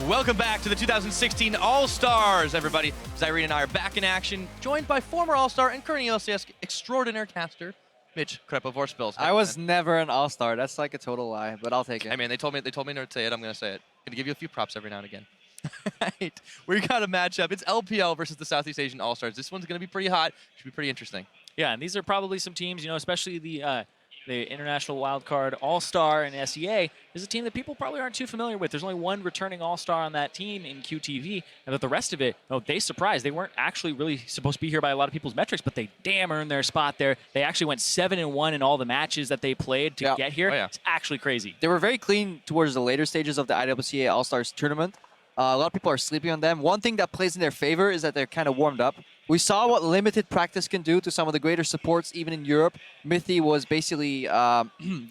Welcome back to the 2016 All-Stars, everybody. Zyrene and I are back in action, joined by former All-Star and current LCS extraordinaire caster, Mitch Krepo-Vorspils. I was never an All-Star. That's like a total lie, but I'll take it. I mean, they told me not to say it. I'm going to say it. Going to give you a few props every now and again. Right. We got a matchup. It's LPL versus the Southeast Asian All-Stars. This one's going to be pretty hot. Should be pretty interesting. Yeah, and these are probably some teams, you know, especially the International Wildcard All-Star and SEA is a team that people probably aren't too familiar with. There's only one returning All-Star on that team in QTV, but the rest of it, oh, they surprised. They weren't actually really supposed to be here by a lot of people's metrics, but they damn earned their spot there. They actually went 7-1 in all the matches that they played to get here. Oh, yeah. It's actually crazy. They were very clean towards the later stages of the IWC All-Stars tournament. A lot of people are sleeping on them. One thing that plays in their favor is that they're kind of warmed up. We saw what limited practice can do to some of the greater supports, even in Europe. Mithy was basically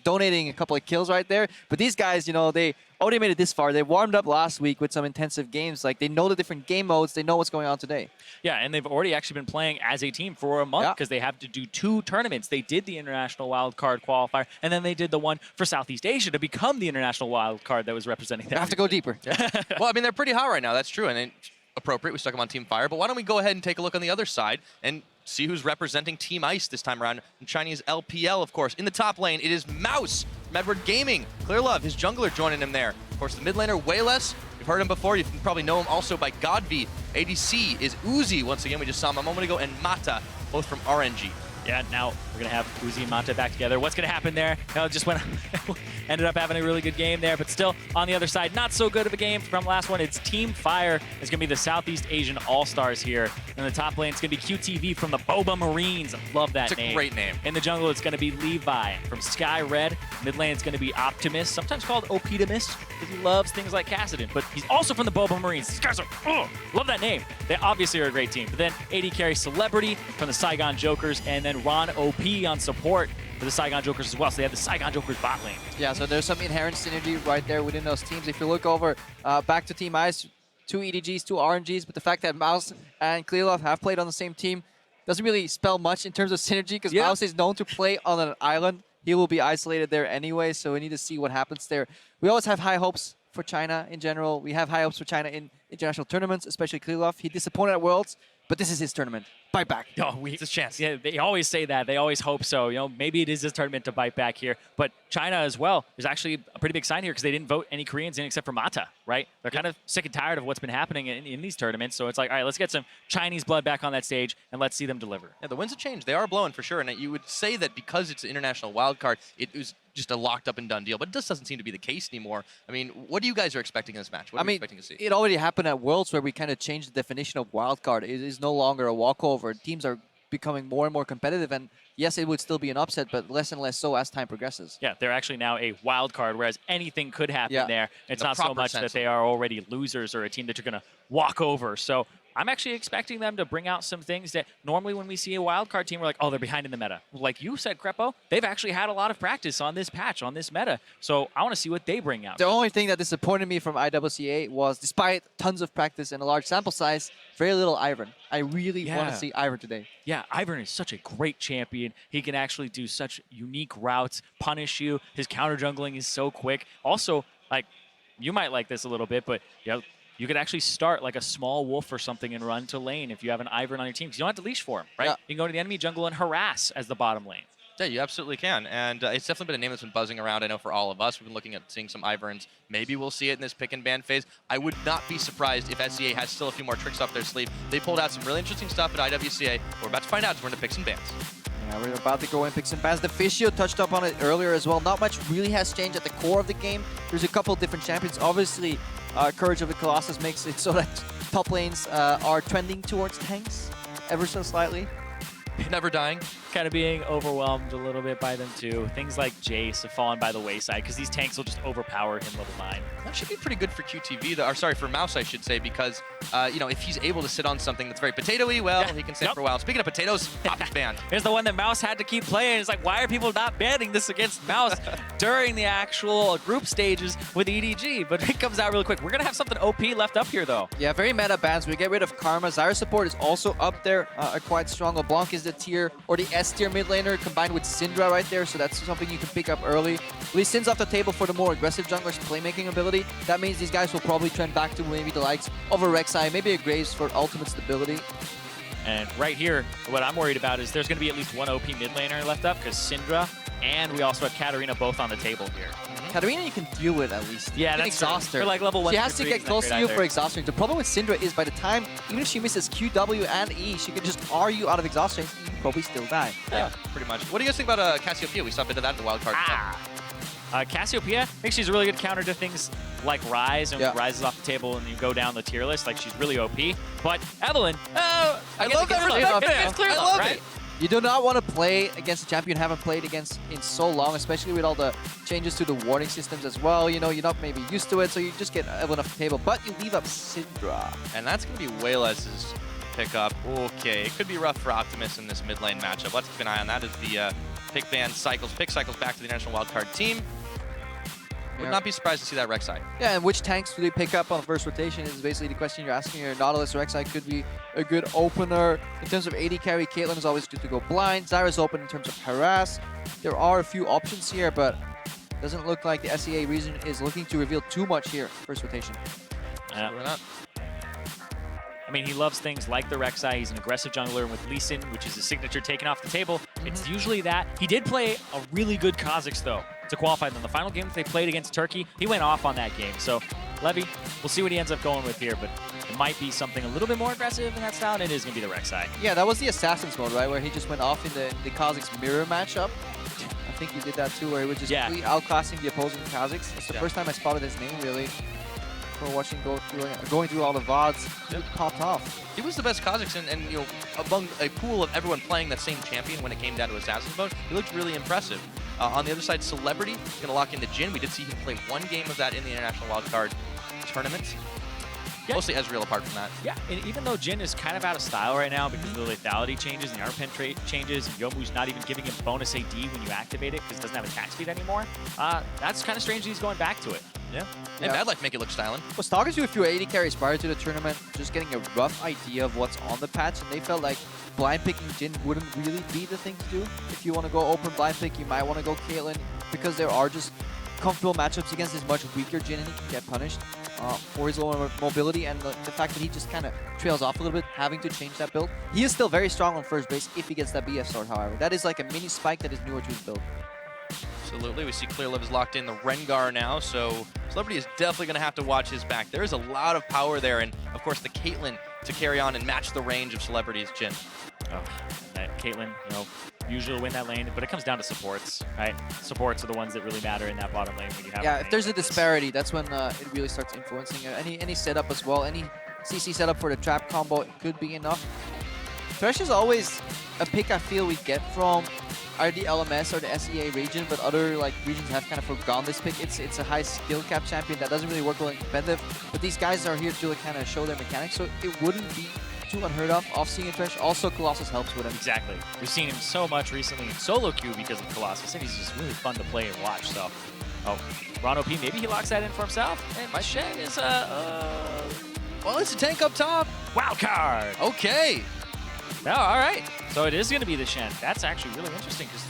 donating a couple of kills right there. But these guys, you know, they already made it this far. They warmed up last week with some intensive games. Like, they know the different game modes. They know what's going on today. Yeah, and they've already actually been playing as a team for a month because they have to do 2 tournaments. They did the International Wildcard Qualifier, and then they did the one for Southeast Asia to become the International Wildcard that was representing them. They have to go deeper. Well, I mean, they're pretty hot right now. That's true. And appropriate. We stuck them on Team Fire. But why don't we go ahead and take a look on the other side and see who's representing Team Ice this time around. In Chinese LPL, of course. In the top lane, it is Mouse from Edward Gaming. Clear Love, his jungler, joining him there. Of course, the mid laner, Wayless. You've heard him before. You probably know him also by Godv. ADC is Uzi. Once again, we just saw him a moment ago. And Mata, both from RNG. Yeah, now we're going to have Uzi and Mata back together. What's going to happen there? Just ended up having a really good game there, but still on the other side, not so good of a game from last one. It's Team Fire. It's going to be the Southeast Asian All-Stars here. In the top lane, it's going to be QTV from the Boba Marines. I love that name. It's a great name. In the jungle, it's going to be Levi from Sky Red. Mid lane, it's going to be Optimus, sometimes called Optimus, because he loves things like Kassadin, but he's also from the Boba Marines. These guys are, love that name. They obviously are a great team. But then AD carry Celebrity from the Saigon Jokers, and then Ron OP on support for the Saigon Jokers as well. So they have the Saigon Jokers bot lane. Yeah, so there's some inherent synergy right there within those teams. If you look over back to Team Ice, 2 EDGs, 2 RNGs, but the fact that Mouse and Clearlove have played on the same team doesn't really spell much in terms of synergy, because Mouse is known to play on an island. He will be isolated there anyway, so we need to see what happens there. We always have high hopes for China in general. We have high hopes for China in international tournaments, especially Clearlove. He disappointed at Worlds, but this is his tournament. Bite back. Oh, it's his chance. Yeah, they always say that. They always hope so. You know, maybe it is his tournament to bite back here. But China as well, there's actually a pretty big sign here because they didn't vote any Koreans in except for Mata, right? They're kind of sick and tired of what's been happening in these tournaments. So it's like, all right, let's get some Chinese blood back on that stage and let's see them deliver. Yeah, the winds have changed. They are blowing for sure. And you would say that because it's an international wildcard, it was just a locked up and done deal. But it just doesn't seem to be the case anymore. I mean, what do you guys are expecting in this match? What are you expecting to see? It already happened at Worlds where we kind of changed the definition of wildcard. It is no longer a walkover. Teams are becoming more and more competitive, and yes, it would still be an upset, but less and less so as time progresses. Yeah, they're actually now a wild card, whereas anything could happen there. It's not so much that they are already losers or a team that you're going to walk over. So I'm actually expecting them to bring out some things that normally when we see a wild card team, we're like, oh, they're behind in the meta. Like you said, Krepo, they've actually had a lot of practice on this patch, on this meta. So I want to see what they bring out. The only thing that disappointed me from IWCA was, despite tons of practice and a large sample size, very little Ivern. I really want to see Ivern today. Yeah, Ivern is such a great champion. He can actually do such unique routes, punish you. His counter jungling is so quick. Also, like, you might like this a little bit, but you could actually start like a small wolf or something and run to lane if you have an Ivern on your team, because you don't have to leash for him, right? You can go to the enemy jungle and harass as the bottom lane. Yeah, you absolutely can. And it's definitely been a name that's been buzzing around, I know, for all of us. We've been looking at seeing some Iverns. Maybe we'll see it in this pick and ban phase. I would not be surprised if SEA has still a few more tricks up their sleeve. They pulled out some really interesting stuff at IWCA. We're about to find out as we're into picks and bans. Yeah, we're about to go in picks and bans. The Fishio touched up on it earlier as well. Not much really has changed at the core of the game. There's a couple different champions. Obviously, Courage of the Colossus makes it so that top lanes are trending towards tanks ever so slightly. Never dying. Kind of being overwhelmed a little bit by them too. Things like Jace have fallen by the wayside because these tanks will just overpower him level 9. That should be pretty good for QTV, though, or sorry, for Mouse, I should say, because you know, if he's able to sit on something that's very potato-y, well, he can sit for a while. Speaking of potatoes, Optimus ban. Here's the one that Mouse had to keep playing. It's like, why are people not banning this against Mouse during the actual group stages with EDG? But it comes out really quick. We're gonna have something OP left up here, though. Yeah, very meta bans. We get rid of Karma. Zyra support is also up there, quite strong. LeBlanc is the tier, or the S-tier mid laner combined with Syndra right there, so that's something you can pick up early. Lee Sin's off the table for the more aggressive jungler's playmaking ability. That means these guys will probably trend back to maybe the likes of a Rek'Sai, maybe a Graves for ultimate stability. And right here, what I'm worried about is there's going to be at least one OP mid laner left up because Syndra and we also have Katarina both on the table here. Katarina you can deal with at least. Yeah, you can that's exhaust true. her. For like level 1 She has to get close to you for exhaustion. The problem with Syndra is by the time, even if she misses Q, W, and E, she can just R you out of exhaustion and you probably still die. Yeah, pretty much. What do you guys think about Cassiopeia? We saw a bit of that in the wild card. Cassiopeia, I think she's a really good counter to things like Ryze, and when Ryze is off the table and you go down the tier list, like she's really OP. But Evelynn, I love that perspective. It's clear I love right? it. You do not want to play against a champion you haven't played against in so long, especially with all the changes to the warding systems as well. You know, you're not maybe used to it, so you just get Evelynn off the table, but you leave up Syndra. And that's going to be Wayless's pickup. Okay, it could be rough for Optimus in this mid lane matchup. Let's keep an eye on that as the pick cycles back to the National Wildcard team. Would not be surprised to see that Rek'Sai. Yeah, and which tanks do they pick up on the first rotation is basically the question you're asking here. Nautilus or Rek'Sai could be a good opener. In terms of AD carry, Caitlyn is always good to go blind. Zyra's open in terms of harass. There are a few options here, but doesn't look like the SEA region is looking to reveal too much here first rotation. Yeah. I mean, he loves things like the Rek'Sai. He's an aggressive jungler with Lee Sin, which is his signature taken off the table. It's usually that. He did play a really good Kha'Zix, though, to qualify them. The final game they played against Turkey, he went off on that game. So, Levy, we'll see what he ends up going with here, but it might be something a little bit more aggressive in that style, and it is going to be the Rek'Sai. Yeah, that was the Assassin's mode, right, where he just went off in the Kha'Zix mirror matchup. I think he did that too, where he was just completely outclassing the opposing Kha'Zix. It's the first time I spotted his name, really. Watching going through all the VODs, he popped off. He was the best Kha'Zix, and you know, among a pool of everyone playing that same champion when it came down to Assassin's mode, he looked really impressive. On the other side, Celebrity gonna lock into Jhin. We did see him play one game of that in the International Wildcard tournament. Yeah. Mostly Ezreal apart from that. Yeah, and even though Jhin is kind of out of style right now because of the lethality changes and the armor pen changes, and Yomu's not even giving him bonus AD when you activate it because it doesn't have attack speed anymore, that's kind of strange that he's going back to it. Yeah. And Bad Life make it look styling. I was talking to a few AD carries prior to the tournament, just getting a rough idea of what's on the patch, and they felt like blind picking Jhin wouldn't really be the thing to do. If you want to go open blind pick, you might want to go Caitlyn, because there are just comfortable matchups against this much weaker Jhin, and he can get punished for his lower mobility and the fact that he just kind of trails off a little bit, having to change that build. He is still very strong on first base if he gets that BF sword, however. That is like a mini spike that is newer to his build. Absolutely. We see Clearlove is locked in the Rengar now, so Celebrity is definitely going to have to watch his back. There is a lot of power there, and of course the Caitlyn to carry on and match the range of Celebrity's Jhin. Oh, that Caitlyn, you know, usually win that lane, but it comes down to supports, right? Supports are the ones that really matter in that bottom lane when you have. Yeah, if there's a disparity, that's when it really starts influencing any setup as well. Any CC setup for the trap combo, it could be enough. Thresh is always a pick I feel we get from either the LMS or the SEA region, but other like regions have kind of forgone this pick. It's a high skill cap champion that doesn't really work well in competitive, but these guys are here to kind of show their mechanics, so it wouldn't be too unheard of seeing a Thresh. Also, Colossus helps with him. Exactly. We've seen him so much recently in solo queue because of Colossus, and he's just really fun to play and watch. So, Ron OP, maybe he locks that in for himself. And my Shen is well, it's a tank up top. Wild card. Okay. No, all right. So it is going to be the Shen. That's actually really interesting because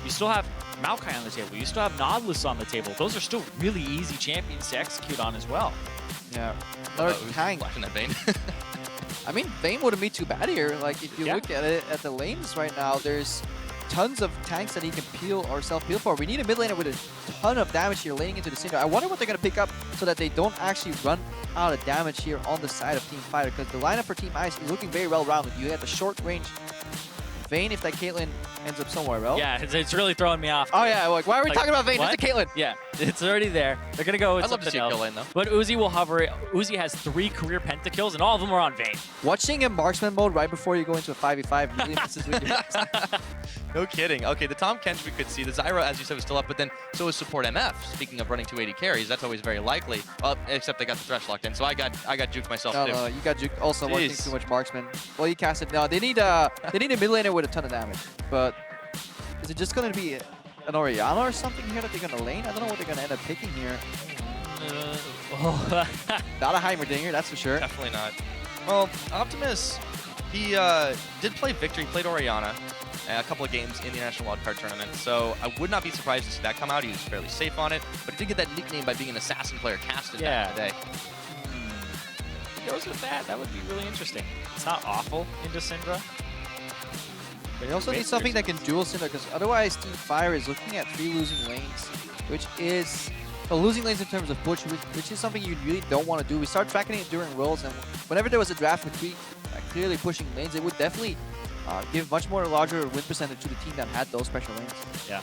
you still have Maokai on the table. You still have Nautilus on the table. Those are still really easy champions to execute on as well. Yeah. Another tank. Flashing that Vayne. I mean, Vayne wouldn't be too bad here. Like, if you look at it at the lanes right now, there's tons of tanks that he can peel or self-peel for. We need a mid laner with a ton of damage here laning into the Cinder. I wonder what they're going to pick up so that they don't actually run out of damage here on the side of Team Fighter, because the lineup for Team Ice is looking very well-rounded. You have the short range Vayne if that Caitlyn ends up somewhere else. Yeah, it's really throwing me off. Oh yeah, like, why are we talking about Vayne? What? It's a Caitlyn. Yeah, it's already there. They're going to go with I'd love to see a something kill else. lane, though. But Uzi will hover it. Uzi has 3 career pentakills, and all of them are on Vayne. Watching in marksman mode right before you go into a 5v5 really messes with you. No kidding. Okay, the Tahm Kench we could see. The Zyra, as you said, was still up, but then so is support MF. Speaking of running 280 carries, that's always very likely. Well, except they got the Thresh locked in, so I got juked myself too. No, you got juked. Also, watching too much marksman. Well, you cast it. No, they need a mid laner with a ton of damage. But is it just going to be an Orianna or something here that they're going to lane? I don't know what they're going to end up picking here. Not a Heimerdinger, that's for sure. Definitely not. Well, Optimus, he did play Victor. He played Orianna. a couple of games in the National Wildcard Tournament. So I would not be surprised to see that come out. He was fairly safe on it, but he did get that nickname by being an assassin player casted back in the day. He goes with that. That would be really interesting. It's not awful into Syndra. But you also need something that can dual Syndra, because otherwise Team Fire is looking at 3 losing lanes, which is losing lanes in terms of push, which is something you really don't want to do. We start tracking it during Worlds, and whenever there was a draft with 3 clearly pushing lanes, it would definitely give much more larger win percentage to the team that had those special lanes. Yeah,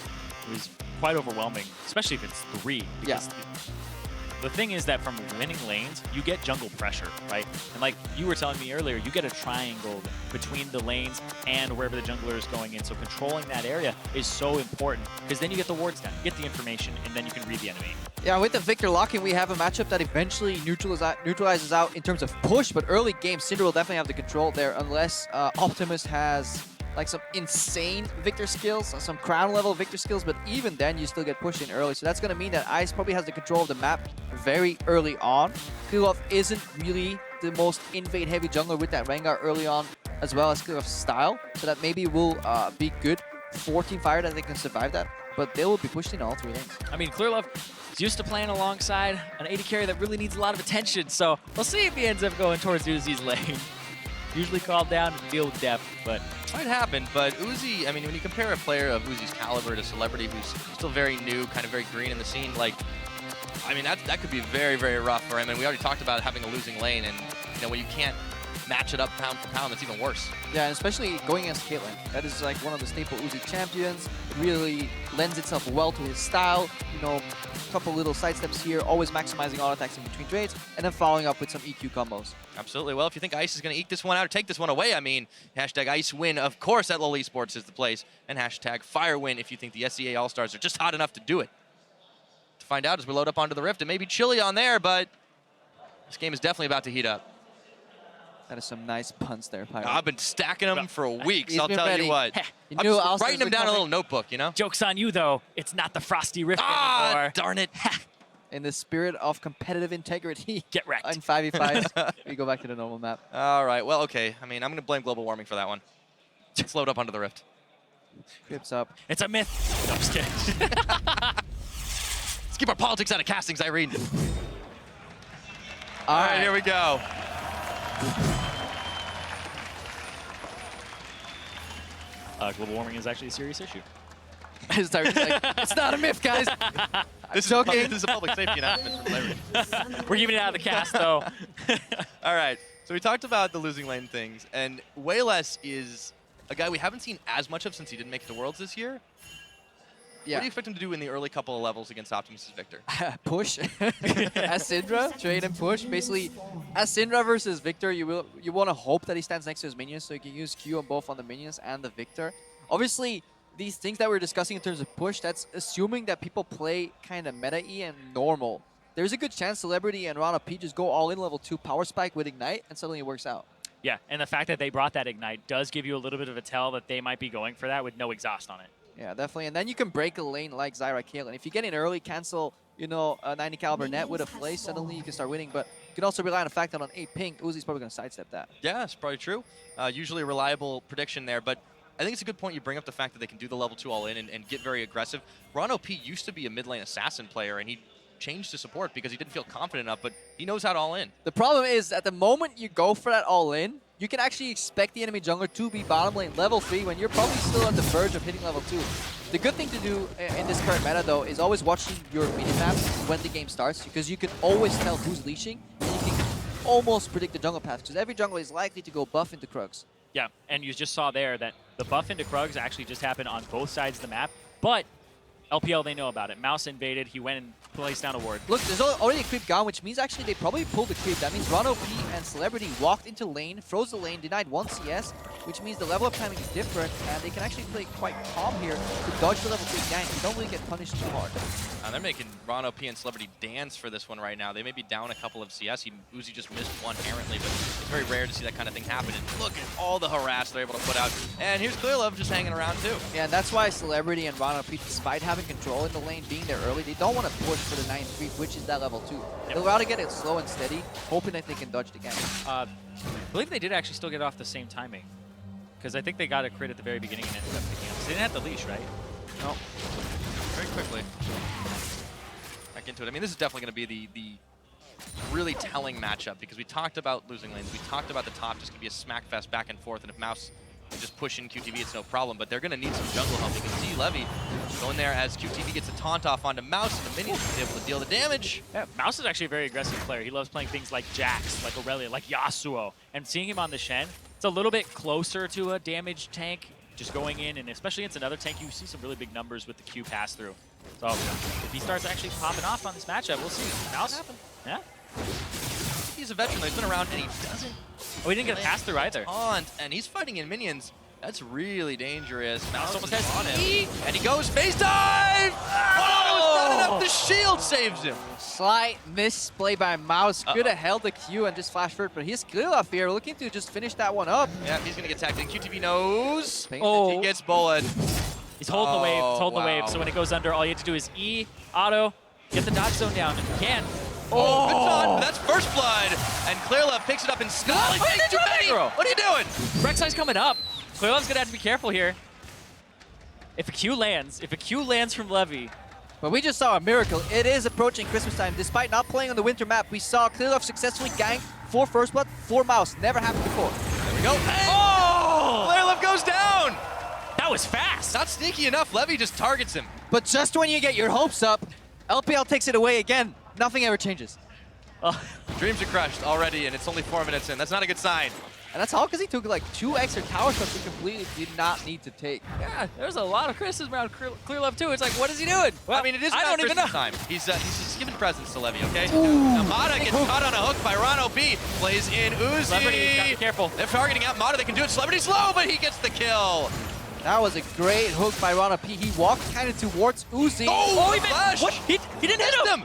it was quite overwhelming, especially if it's 3. Because the thing is that from winning lanes, you get jungle pressure, right? And like you were telling me earlier, you get a triangle between the lanes and wherever the jungler is going in. So controlling that area is so important, because then you get the wards down, you get the information, and then you can read the enemy. Yeah, with the Victor lock-in, we have a matchup that eventually neutralizes out in terms of push, but early game, Syndra will definitely have the control there, unless Optimus has like some insane Victor skills, some crown level Victor skills, but even then you still get pushed in early. So that's going to mean that Ice probably has the control of the map very early on. Clearlove isn't really the most invade heavy jungler with that Rengar early on, as well as Clearlove's style, so that maybe will be good for Team Fire that they can survive that, but they will be pushed in all 3 lanes. I mean, Clearlove is used to playing alongside an AD carry that really needs a lot of attention, so we'll see if he ends up going towards Uzi's lane. Usually called down to deal with depth, but Might happen, but Uzi, I mean, when you compare a player of Uzi's caliber to Celebrity who's still very new, kind of very green in the scene, like, I mean, that could be very, very rough for him. And we already talked about having a losing lane, and, you know, when you can't match it up pound for pound, that's even worse. Yeah, and especially going against Caitlyn. That is like one of the staple Uzi champions. It really lends itself well to his style. You know, a couple little side steps here, always maximizing auto attacks in between trades, and then following up with some EQ combos. Absolutely. Well, if you think Ice is going to eke this one out or take this one away, I mean, hashtag Ice win, of course, at LOL Esports is the place, and hashtag Fire win if you think the SEA All-Stars are just hot enough to do it. To find out as we load up onto the Rift, it may be chilly on there, but this game is definitely about to heat up. That is some nice punts there, Pyro. I've been stacking them for weeks, He's I'll been tell ready. you what. You I'm knew just All-Stars writing them were down in a coming. little notebook, you know? joke's on you, though. It's not the Frosty Rift Ah, anymore. darn it. In the spirit of competitive integrity, Get wrecked. in 5v5s, we go back to the normal map. All right, well, okay. I mean, I'm going to blame global warming for that one. Let's load up onto the Rift. Crips up. It's a myth. No, I'm just kidding. Let's keep our politics out of castings, Irene. All right, here we go. Global warming is actually a serious issue. It's not a myth, guys. This joking. is a public safety announcement from Larry. We're keeping it out of the cast, though. All right, so we talked about the losing lane things, and Wayless is a guy we haven't seen as much of since he didn't make it to Worlds this year. Yeah. What do you expect him to do in the early couple of levels against Optimus' Victor? Push. As Syndra, trade and push. Basically, as Syndra versus Victor, you want to hope that he stands next to his minions, so you can use Q on both on the minions and the Victor. Obviously, these things that we're discussing in terms of push, that's assuming that people play kind of meta-y and normal. There's a good chance Celebrity and Rana P just go all in level 2 power spike with Ignite, and suddenly it works out. Yeah, and the fact that they brought that Ignite does give you a little bit of a tell that they might be going for that with no exhaust on it. Yeah, definitely. And then you can break a lane like Zyra Caitlyn. If you get in early, cancel, you know, a 90 caliber net with a Flash, suddenly you can start winning. But you can also rely on the fact that on 8 ping, Uzi's probably going to sidestep that. Yeah, it's probably true. Usually a reliable prediction there, but I think it's a good point you bring up the fact that they can do the level 2 all in and get very aggressive. Ron OP used to be a mid lane assassin player, and he changed to support because he didn't feel confident enough, but he knows how to all in. The problem is, at the moment you go for that all in, you can actually expect the enemy jungler to be bottom lane level 3 when you're probably still on the verge of hitting level 2. The good thing to do in this current meta, though, is always watching your minimaps when the game starts, because you can always tell who's leashing, and you can almost predict the jungle path, because every jungler is likely to go buff into Krugs. Yeah, and you just saw there that the buff into Krugs actually just happened on both sides of the map, but LPL, they know about it. Mouse invaded, he went and placed down a ward. Look, there's already a creep gone, which means actually they probably pulled the creep. That means Ron OP and Celebrity walked into lane, froze the lane, denied 1 CS, which means the level up timing is different, and they can actually play quite calm here to dodge the level 3 gank. You don't really get punished too hard. They're making Ron OP and Celebrity dance for this one right now. They may be down a couple of CS. Uzi just missed one errantly, but it's very rare to see that kind of thing happen. And look at all the harass they're able to put out. And here's Clearlove just hanging around too. Yeah, and that's why Celebrity and Ron OP, despite having control in the lane, being there early, they don't want to push for the 9th creep, which is that level 2. They'll rather get it slow and steady, hoping that they can dodge the gank. I believe they did actually still get off the same timing. because I think they got a crit at the very beginning and ended up picking up. So they didn't have the leash, right? No. Very quickly. Back into it. I mean, this is definitely going to be the really telling matchup because we talked about losing lanes. We talked about the top just going to be a smack fest back and forth, and if Mouse can just push in QTV, it's no problem. But they're going to need some jungle help. You can see Levy going there as QTV gets a taunt off onto Mouse, and the minions will be able to deal the damage. Yeah, Mouse is actually a very aggressive player. He loves playing things like Jax, like Aurelia, like Yasuo. And seeing him on the Shen, it's a little bit closer to a damage tank, just going in, and especially against another tank, you see some really big numbers with the Q pass-through. So if he starts actually popping off on this matchup, we'll see. Mouse? Yeah. He's a veteran. He's been around, and he doesn't. Oh, he didn't get a pass-through either. Taunt, and he's fighting in minions. That's really dangerous. Mouse almost is has on E. him, and he goes face dive. Oh, it's not enough. The shield saves him. Slight misplay by Mouse. Could have held the Q and just flash forward, but he's clear off here, looking to just finish that one up. Yeah, he's gonna get tagged in. QTV knows. Oh. He gets bullet. He's holding the wave. He's holding the wow. wave. So when it goes under, all you have to do is E, auto, get the dodge zone down if you can. Oh, good taunt. That's first blood. And Clearlove picks it up in style. He takes too many. What are you doing? Rek'Sai's coming up. Clearlove's gonna have to be careful here. If a Q lands from Levy. But we just saw a miracle. It is approaching Christmas time. Despite not playing on the winter map, we saw Clearlove successfully gank 4 first blood, 4 Mouse. Never happened before. There we go. And Oh! Clearlove goes down. That was fast. Not sneaky enough. Levy just targets him. But just when you get your hopes up, LPL takes it away again. Nothing ever changes. Dreams are crushed already, and it's only 4 minutes in. That's not a good sign. And that's all because he took like 2 extra tower shots he completely did not need to take. Yeah, there's a lot of criticism around Clearlove too. It's like, what is he doing? Well, I mean, it is I about don't even know. Christmas time. He's giving presents to Levy, okay? Now Mata gets caught on a hook by Rano B. Plays in Uzi. Celebrity, gotta be careful. They're targeting out Mata. They can do it. Celebrity slow, but he gets the kill. That was a great hook by Rana P. He walked kind of towards Uzi. Oh, he flash! What? He didn't hit him.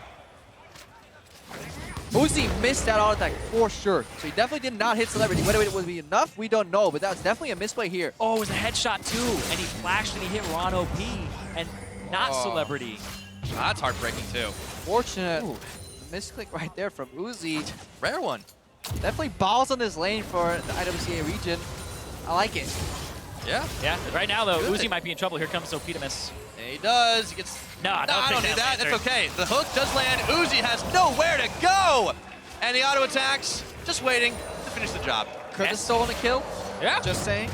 Uzi missed that auto attack for sure. So he definitely did not hit Celebrity. Whether it would be enough, we don't know. But that was definitely a misplay here. Oh, it was a headshot too, and he flashed and he hit Rano P, and not Celebrity. That's heartbreaking too. Fortunate misclick right there from Uzi. Rare one. Definitely balls on this lane for the IWC region. I like it. Yeah. Yeah, right now though, Good. Uzi might be in trouble. Here comes Optimus. He does. He gets. No, I don't need that. answer. That's okay. The hook does land. Uzi has nowhere to go. And the auto attacks, just waiting to finish the job. Could have stolen a kill. Yeah, Just saying.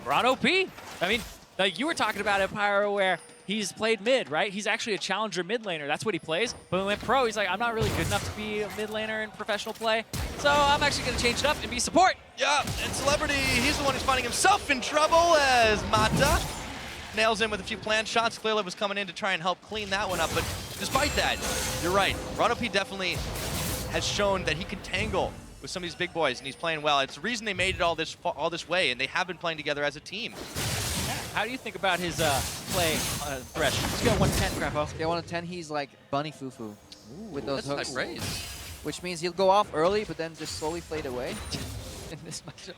Rano P. I mean, like you were talking about at Pyro where he's played mid, right? He's actually a challenger mid laner. That's what he plays. But when he went pro, he's like, I'm not really good enough to be a mid laner in professional play. So I'm actually going to change it up and be support. Yeah, and Celebrity, he's the one who's finding himself in trouble as Mata nails in with a few planned shots. Clearlove was coming in to try and help clean that one up. But despite that, you're right. Rano P definitely has shown that he can tangle with some of these big boys, and he's playing well. It's the reason they made it all this way, and they have been playing together as a team. How do you think about his play Thresh? Let's go 110, Crapo. Okay, 1 to 10, he's like Bunny Fufu with those That's hooks. high praise. Which means he'll go off early, but then just slowly fade away in this matchup.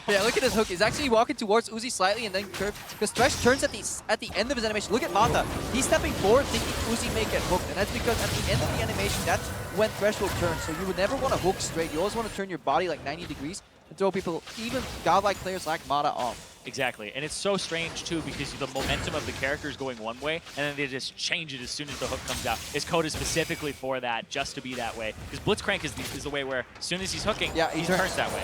Yeah, look at his hook. He's actually walking towards Uzi slightly and then curve. Because Thresh turns at the end of his animation. Look at Mata. He's stepping forward thinking Uzi may get hooked. And that's because at the end of the animation, that's when Thresh will turn. So you would never want to hook straight. You always want to turn your body like 90 degrees and throw people, even godlike players like Mata, off. Exactly, and it's so strange too because the momentum of the character is going one way, and then they just change it as soon as the hook comes out. It's coded specifically for that, just to be that way. Because Blitzcrank is the way where as soon as he's hooking, yeah, he turns that way.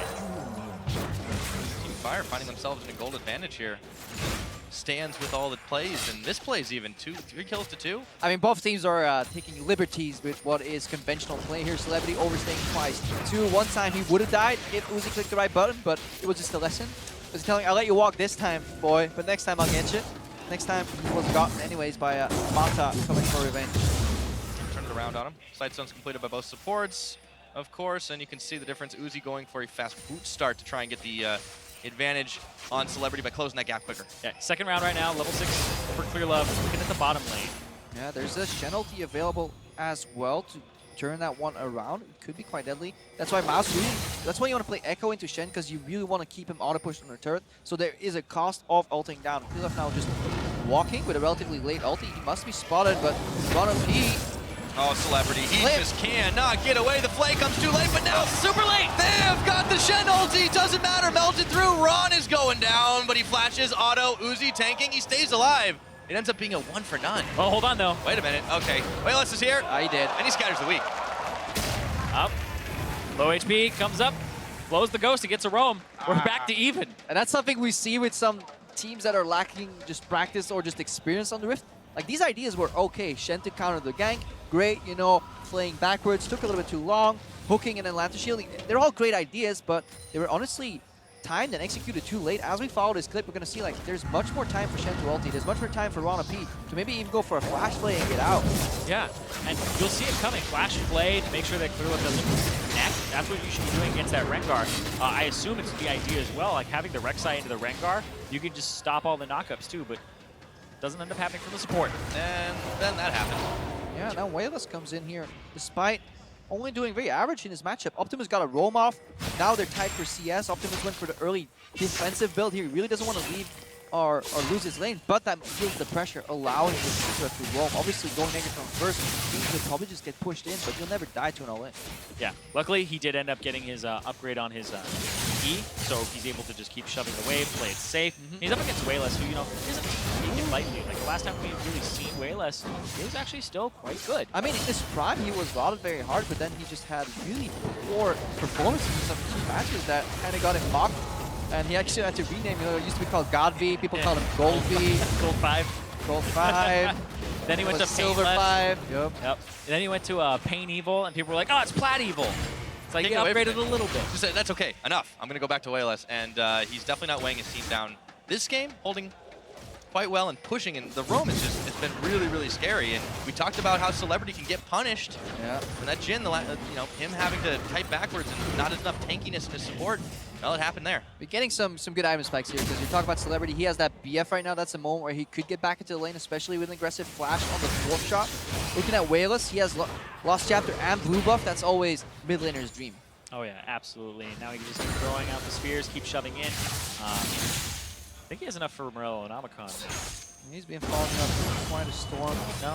Team Fire finding themselves in a gold advantage here. Stands with all it plays, and this plays even 3 kills to 2. I mean, both teams are taking liberties with what is conventional play here. Celebrity overstaying twice. One time he would have died if Uzi clicked the right button, but it was just a lesson. It was telling, I'll let you walk this time, boy, but next time I'll get you. Next time he was gotten anyways by Mata coming for revenge. Turn it around on him. Side stone's completed by both supports, of course, and you can see the difference. Uzi going for a fast boot start to try and get the advantage on Celebrity by closing that gap quicker. Yeah, second round right now, level 6 for Clearlove, looking at the bottom lane. Yeah, there's a Shen ulti available as well to turn that one around. It could be quite deadly. That's why Mouse really, that's why you want to play Echo into Shen, because you really want to keep him auto-pushed on the turret. So there is a cost of ulting down. Clearlove now just walking with a relatively late ulti. He must be spotted, but Rana P Oh, Celebrity, he Flip. just cannot get away. The flay comes too late, but now Super late! they have got the Shen ulti. Doesn't matter, melted through. Ron is going down, but he flashes. Auto, Uzi tanking, he stays alive. It ends up being a 1 for none. Oh, hold on, though. Wait a minute, okay. Wayless is here, He did. and he scatters the weak. Up. Low HP, comes up, blows the ghost, he gets a roam. We're back to even. And that's something we see with some teams that are lacking just practice or just experience on the Rift. Like, these ideas were okay. Shen to counter the gank, great, you know, playing backwards, took a little bit too long, hooking and then Lantern shielding. They're all great ideas, but they were honestly timed and executed too late. As we follow this clip, we're going to see, like, there's much more time for Shen to ulti. There's much more time for Rana P to maybe even go for a flash play and get out. Yeah, and you'll see it coming. Flash play to make sure that Clearlove doesn't connect. That's what you should be doing against that Rengar. I assume it's the idea as well, like having the Rek'Sai into the Rengar, you can just stop all the knockups too, but doesn't end up happening from the support. And then that happened. Yeah, now Wayless comes in here, despite only doing very average in his matchup. Optimus got a roam off. Now they're tied for CS. Optimus went for the early defensive build here. He really doesn't want to leave or lose his lane, but that feels the pressure, allowing his Syndra to roam. Obviously, going negative from first means he'll probably just get pushed in, but you'll never die to an all-in. Yeah, luckily he did end up getting his upgrade on his E, so he's able to just keep shoving the wave, play it safe. He's up against Wayless, who, you know, isn't taken lightly. Like, the last time we've really seen Wayless, he was actually still quite good. I mean, in his prime, he was lauded very hard, but then he just had really poor performances in some key matches that kind of got him mocked. And he actually had to rename it. It used to be called God V. People called him Gold V. Gold 5. Gold 5. Then he went to Silver Pain 5. Yep. Yep. And then he went to Pain Evil, and people were like, oh, it's Plat Evil. It's like he Take it away upgraded from a little bit. Just say, that's okay, enough. I'm going to go back to Wayless, and he's definitely not weighing his team down. This game, holding quite well and pushing, and the roam is just, it's been really, really scary. And we talked about how Celebrity can get punished. Yeah. And that Jhin, you know, him having to type backwards and not enough tankiness in his support, well, it happened there. We're getting some good item spikes here because you talk about Celebrity. He has that BF right now. That's a moment where he could get back into the lane, especially with an aggressive flash on the fourth shot. Looking at Wayless, he has Lost Chapter and Blue Buff. That's always mid laner's dream. Oh, yeah, absolutely. Now he can just keep throwing out the spears, keep shoving in. I think he has enough for Morello and Omicron. He's been following up quite a storm. No.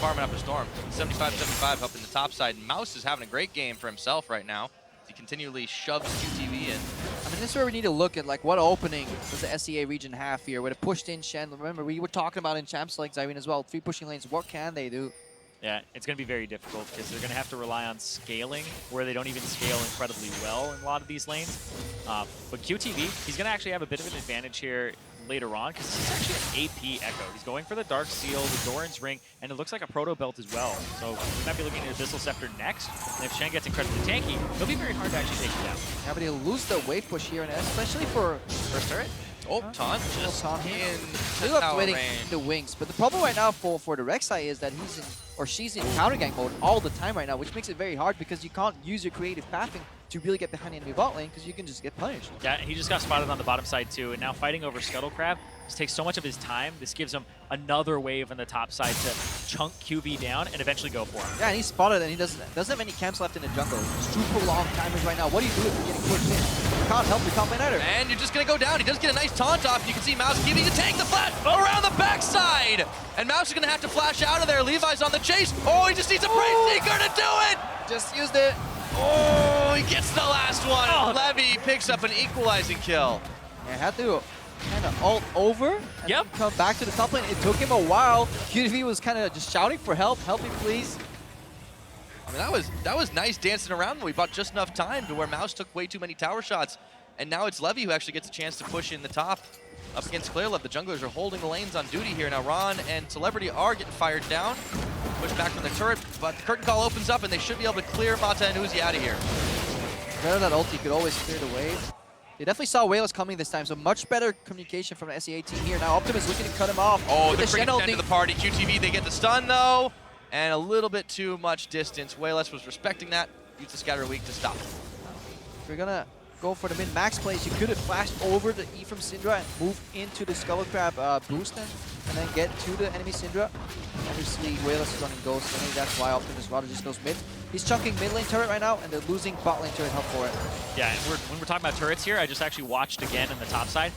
Farming up a storm. 75-75 up in the top side. Mouse is having a great game for himself right now. He continually shoves QTV in. I mean, this is where we need to look at, like, what opening does the SEA region have here? With a pushed in Shen. Remember, we were talking about in Champs League, Irene, as well. 3 pushing lanes. What can they do? Yeah, it's going to be very difficult because they're going to have to rely on scaling where they don't even scale incredibly well in a lot of these lanes. But QTV, he's going to actually have a bit of an advantage here later on because this is actually an AP Echo. He's going for the Dark Seal, the Doran's Ring, and it looks like a Proto Belt as well. So we might be looking at Abyssal Scepter next. And if Shen gets incredibly tanky, it'll be very hard to actually take him down. Yeah, but he'll lose the wave push here, and especially for first turret. Oh, Taunt just Taunt here. in Still up 10-tower waiting range. the wings, but the problem right now for the Rek'Sai is that he's in, or she's in counter gank mode all the time right now, which makes it very hard because you can't use your creative pathing to really get behind the enemy bot lane because you can just get punished. Yeah, he just got spotted on the bottom side too, and now fighting over Scuttle Crab just takes so much of his time. This gives him another wave on the top side to chunk QB down and eventually go for him. Yeah, and he's spotted and he doesn't have any camps left in the jungle. Super long timers right now. What do you do if you're getting pushed in? You can't help your top lane either. And you're just going to go down. He does get a nice taunt off. You can see Mouse giving the tank the flash around the backside. And Mouse is going to have to flash out of there. Levi's on the chase. Oh, he just needs a Brain Seeker to do it. Just used it. Oh, he gets the last one. Oh. Levy picks up an equalizing kill. Yeah, had to kind of ult over and Yep. then come back to the top lane. It took him a while. QTV was kind of just shouting for help. Help me, please. I mean, that was nice dancing around. We bought just enough time to where Mouse took way too many tower shots. And now it's Levy who actually gets a chance to push in the top up against Clearlove. The junglers are holding the lanes on duty here. Now Ron and Celebrity are getting fired down. Push back from the turret, but the curtain call opens up and they should be able to clear Mata and Uzi out of here. Better that ulti could always clear the wave. They definitely saw Wayless coming this time, so much better communication from the SEA team here. Now Optimus looking to cut him off. Oh, with they're the bringing Shen it to ulti. the party. QTV, they get the stun though, and a little bit too much distance. Wayless was respecting that. Used the scatter weak to stop. If you're gonna go for the min-max plays, you could have flashed over the E from Syndra and moved into the Scuttle Crab boost and then get to the enemy Syndra. Obviously, Wayless is running Ghost, so maybe that's why Optimus rather just goes mid. He's chunking mid lane turret right now, and they're losing bot lane turret help for it. Yeah, and when we're talking about turrets here, I just actually watched again in the top side.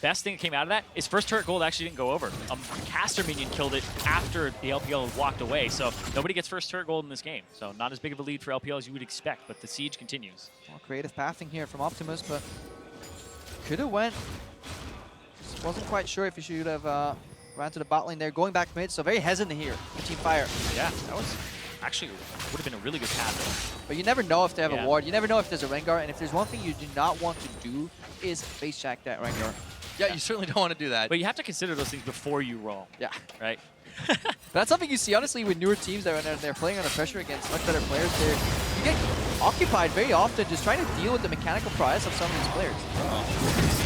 Best thing that came out of that is first turret gold actually didn't go over. A caster minion killed it after the LPL walked away, so nobody gets first turret gold in this game. So not as big of a lead for LPL as you would expect, but the siege continues. Well, creative pathing here from Optimus, but could have went. Just wasn't quite sure if he should have ran to the bot lane there, going back mid, so very hesitant here for Team Fire. Yeah, that was actually would have been a really good path. But you never know if they have Yeah. a ward. You never know if there's a Rengar, and if there's one thing you do not want to do is face check that Rengar. Yeah, you certainly don't want to do that. But you have to consider those things before you roll, Yeah. right? But that's something you see, honestly, with newer teams that when they're playing under pressure against much better players. You get occupied very often just trying to deal with the mechanical prowess of some of these players.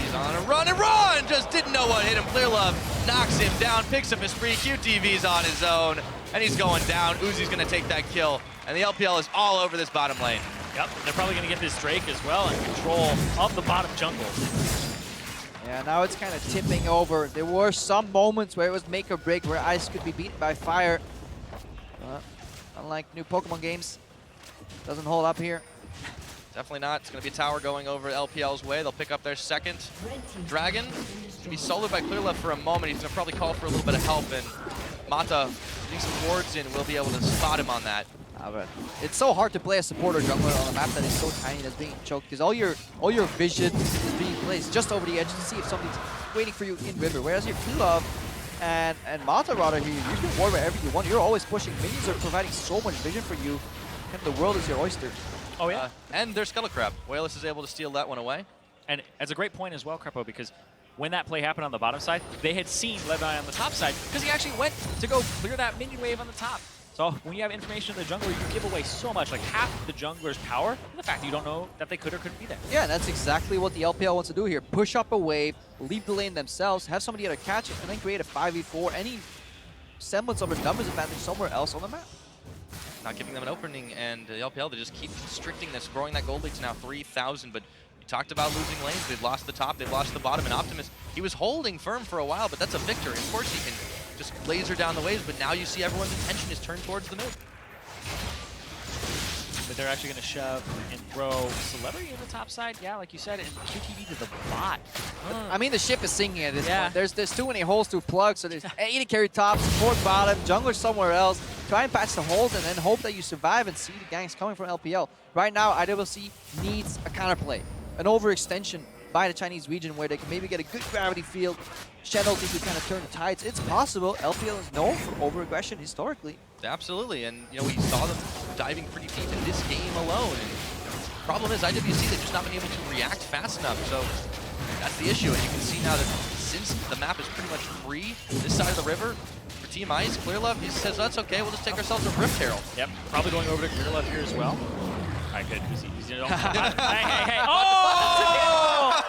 He's on a run and run! Just didn't know what hit him. Clear Love knocks him down, picks up his spree. QTV's on his own, and he's going down. Uzi's going to take that kill, and the LPL is all over this bottom lane. Yep, they're probably going to get this Drake as well and control of the bottom jungle. Yeah, now it's kind of tipping over. There were some moments where it was make or break, where Ice could be beaten by Fire. Unlike new Pokemon games, doesn't hold up here. Definitely not. It's going to be a tower going over LPL's way. They'll pick up their second dragon. He's going to be soloed by Clear Love for a moment. He's going to probably call for a little bit of help, and Mata, getting some wards in, will be able to spot him on that. But it's so hard to play a supporter jungler on a map that is so tiny that's being choked, because all your vision is being placed just over the edge to see if somebody's waiting for you in river. Whereas your Love and Mata rather here, you can ward wherever you want. You're always pushing. Minions are providing so much vision for you, and the world is your oyster. Oh yeah, And their Scuttle Crab. Wayless is able to steal that one away. and it's a great point as well, Crepo, because when that play happened on the bottom side, they had seen Levi on the top side because he actually went to go clear that minion wave on the top. So when you have information in the jungle, you give away so much, like half the jungler's power, and the fact that you don't know that they could or couldn't be there. Yeah, that's exactly what the LPL wants to do here. Push up a wave, leave the lane themselves, have somebody either catch it, and then create a 5v4, any semblance of a numbers advantage somewhere else on the map. Not giving them an opening, and the LPL, they just keep constricting this, growing that gold lead to now 3,000. But we talked about losing lanes. They've lost the top, they've lost the bottom, and Optimus, he was holding firm for a while, but that's a victory. Of course he can just laser down the waves, but now you see everyone's attention is turned towards the mid. But they're actually going to shove and throw Celebrity in the top side, yeah, like you said, and QTV to the bot. I mean, the ship is sinking at this Yeah. point. There's too many holes to plug, so there's 80 carry top, support bottom, jungler somewhere else. Try and patch the holes and then hope that you survive and see the gangs coming from LPL. Right now, IWC needs a counterplay, an overextension by the Chinese region where they can maybe get a good gravity field, Shadow to kind of turn the tides. It's possible. LPL is known for over-aggression historically. Absolutely, and you know, we saw them diving pretty deep in this game alone. And the problem is IWC, they've just not been able to react fast enough. So that's the issue, and you can see now that since the map is pretty much free this side of the river for Team Ice, Clear Love, he says, that's okay, we'll just take ourselves a Rift Herald. Yep, probably going over to Clear Love here as well. All right, good. He's hey, hey, hey. Oh!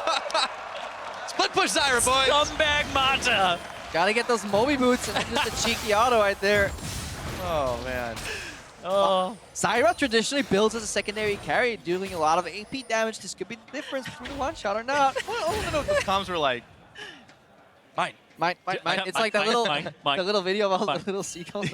Split push Zyra, boys! Scumbag Mata! Gotta get those Moby boots and just a cheeky auto right there. Oh, man. Oh. Zyra traditionally builds as a secondary carry, dealing a lot of AP damage. This could be the difference between one shot or not. I don't even know what those comms were like. Mine. Mine. It's like that little, mine. the little video of all Mine. the little seagulls.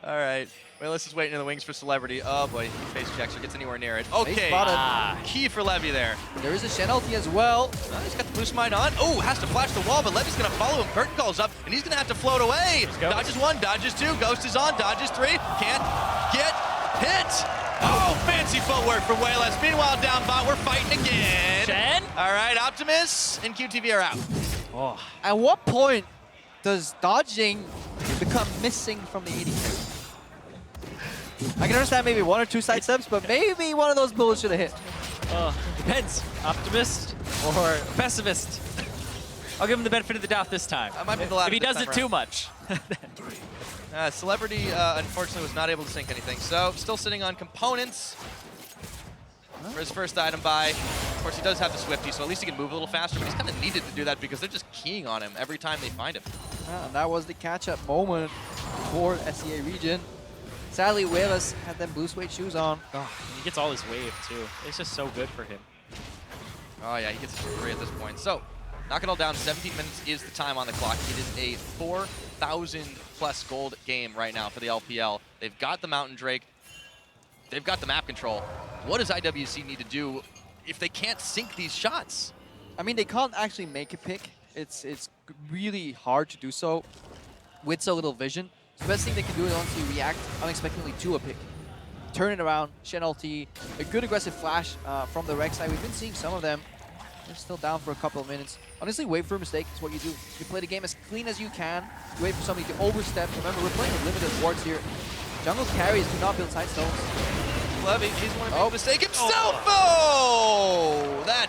All right. Wayless is waiting in the wings for Celebrity. Oh boy, he face checks or gets anywhere near it. Okay. spotted. Key for Levy there. There is a Shen ulti as well. He's got the boost mine on. Oh, has to flash the wall, but Levy's going to follow him. Curtain calls up, and he's going to have to float away. go. Dodges one, dodges two. Ghost is on, dodges three. Can't get hit. Oh, fancy footwork from Wayless. Meanwhile, down bot, we're fighting again. Shen? All right, Optimus and QTV are out. Oh. At what point does dodging become missing from the AD carry? I can understand maybe one or two side steps, but maybe one of those bullets should have hit. Depends. Optimist or pessimist. I'll give him the benefit of the doubt this time. That might be the latter If he this does time it too around. much. Celebrity, unfortunately, was not able to sync anything. So, still sitting on components for his first item buy. Of course, he does have the Swifty, so at least he can move a little faster, but he's kind of needed to do that because they're just keying on him every time they find him. And that was the catch-up moment for SEA region. Sadly, Wayless had them blue suede shoes on. And he gets all his wave, too. It's just so good for him. Oh yeah, he gets a 3 at this point. So, knock it all down, 17 minutes is the time on the clock. It is a 4,000 plus gold game right now for the LPL. They've got the Mountain Drake. They've got the map control. What does IWC need to do if they can't sink these shots? I mean, they can't actually make a pick. It's really hard to do so with so little vision. So the best thing they can do is honestly react unexpectedly to a pick. Turn it around, Shen ulti, a good aggressive flash from the Rex side. We've been seeing some of them. They're still down for a couple of minutes. Honestly, wait for a mistake is what you do. You play the game as clean as you can. You wait for somebody to overstep. Remember, we're playing with limited wards here. Jungle carries do not build side stones. Levy, he's going to make a mistake himself. Oh, that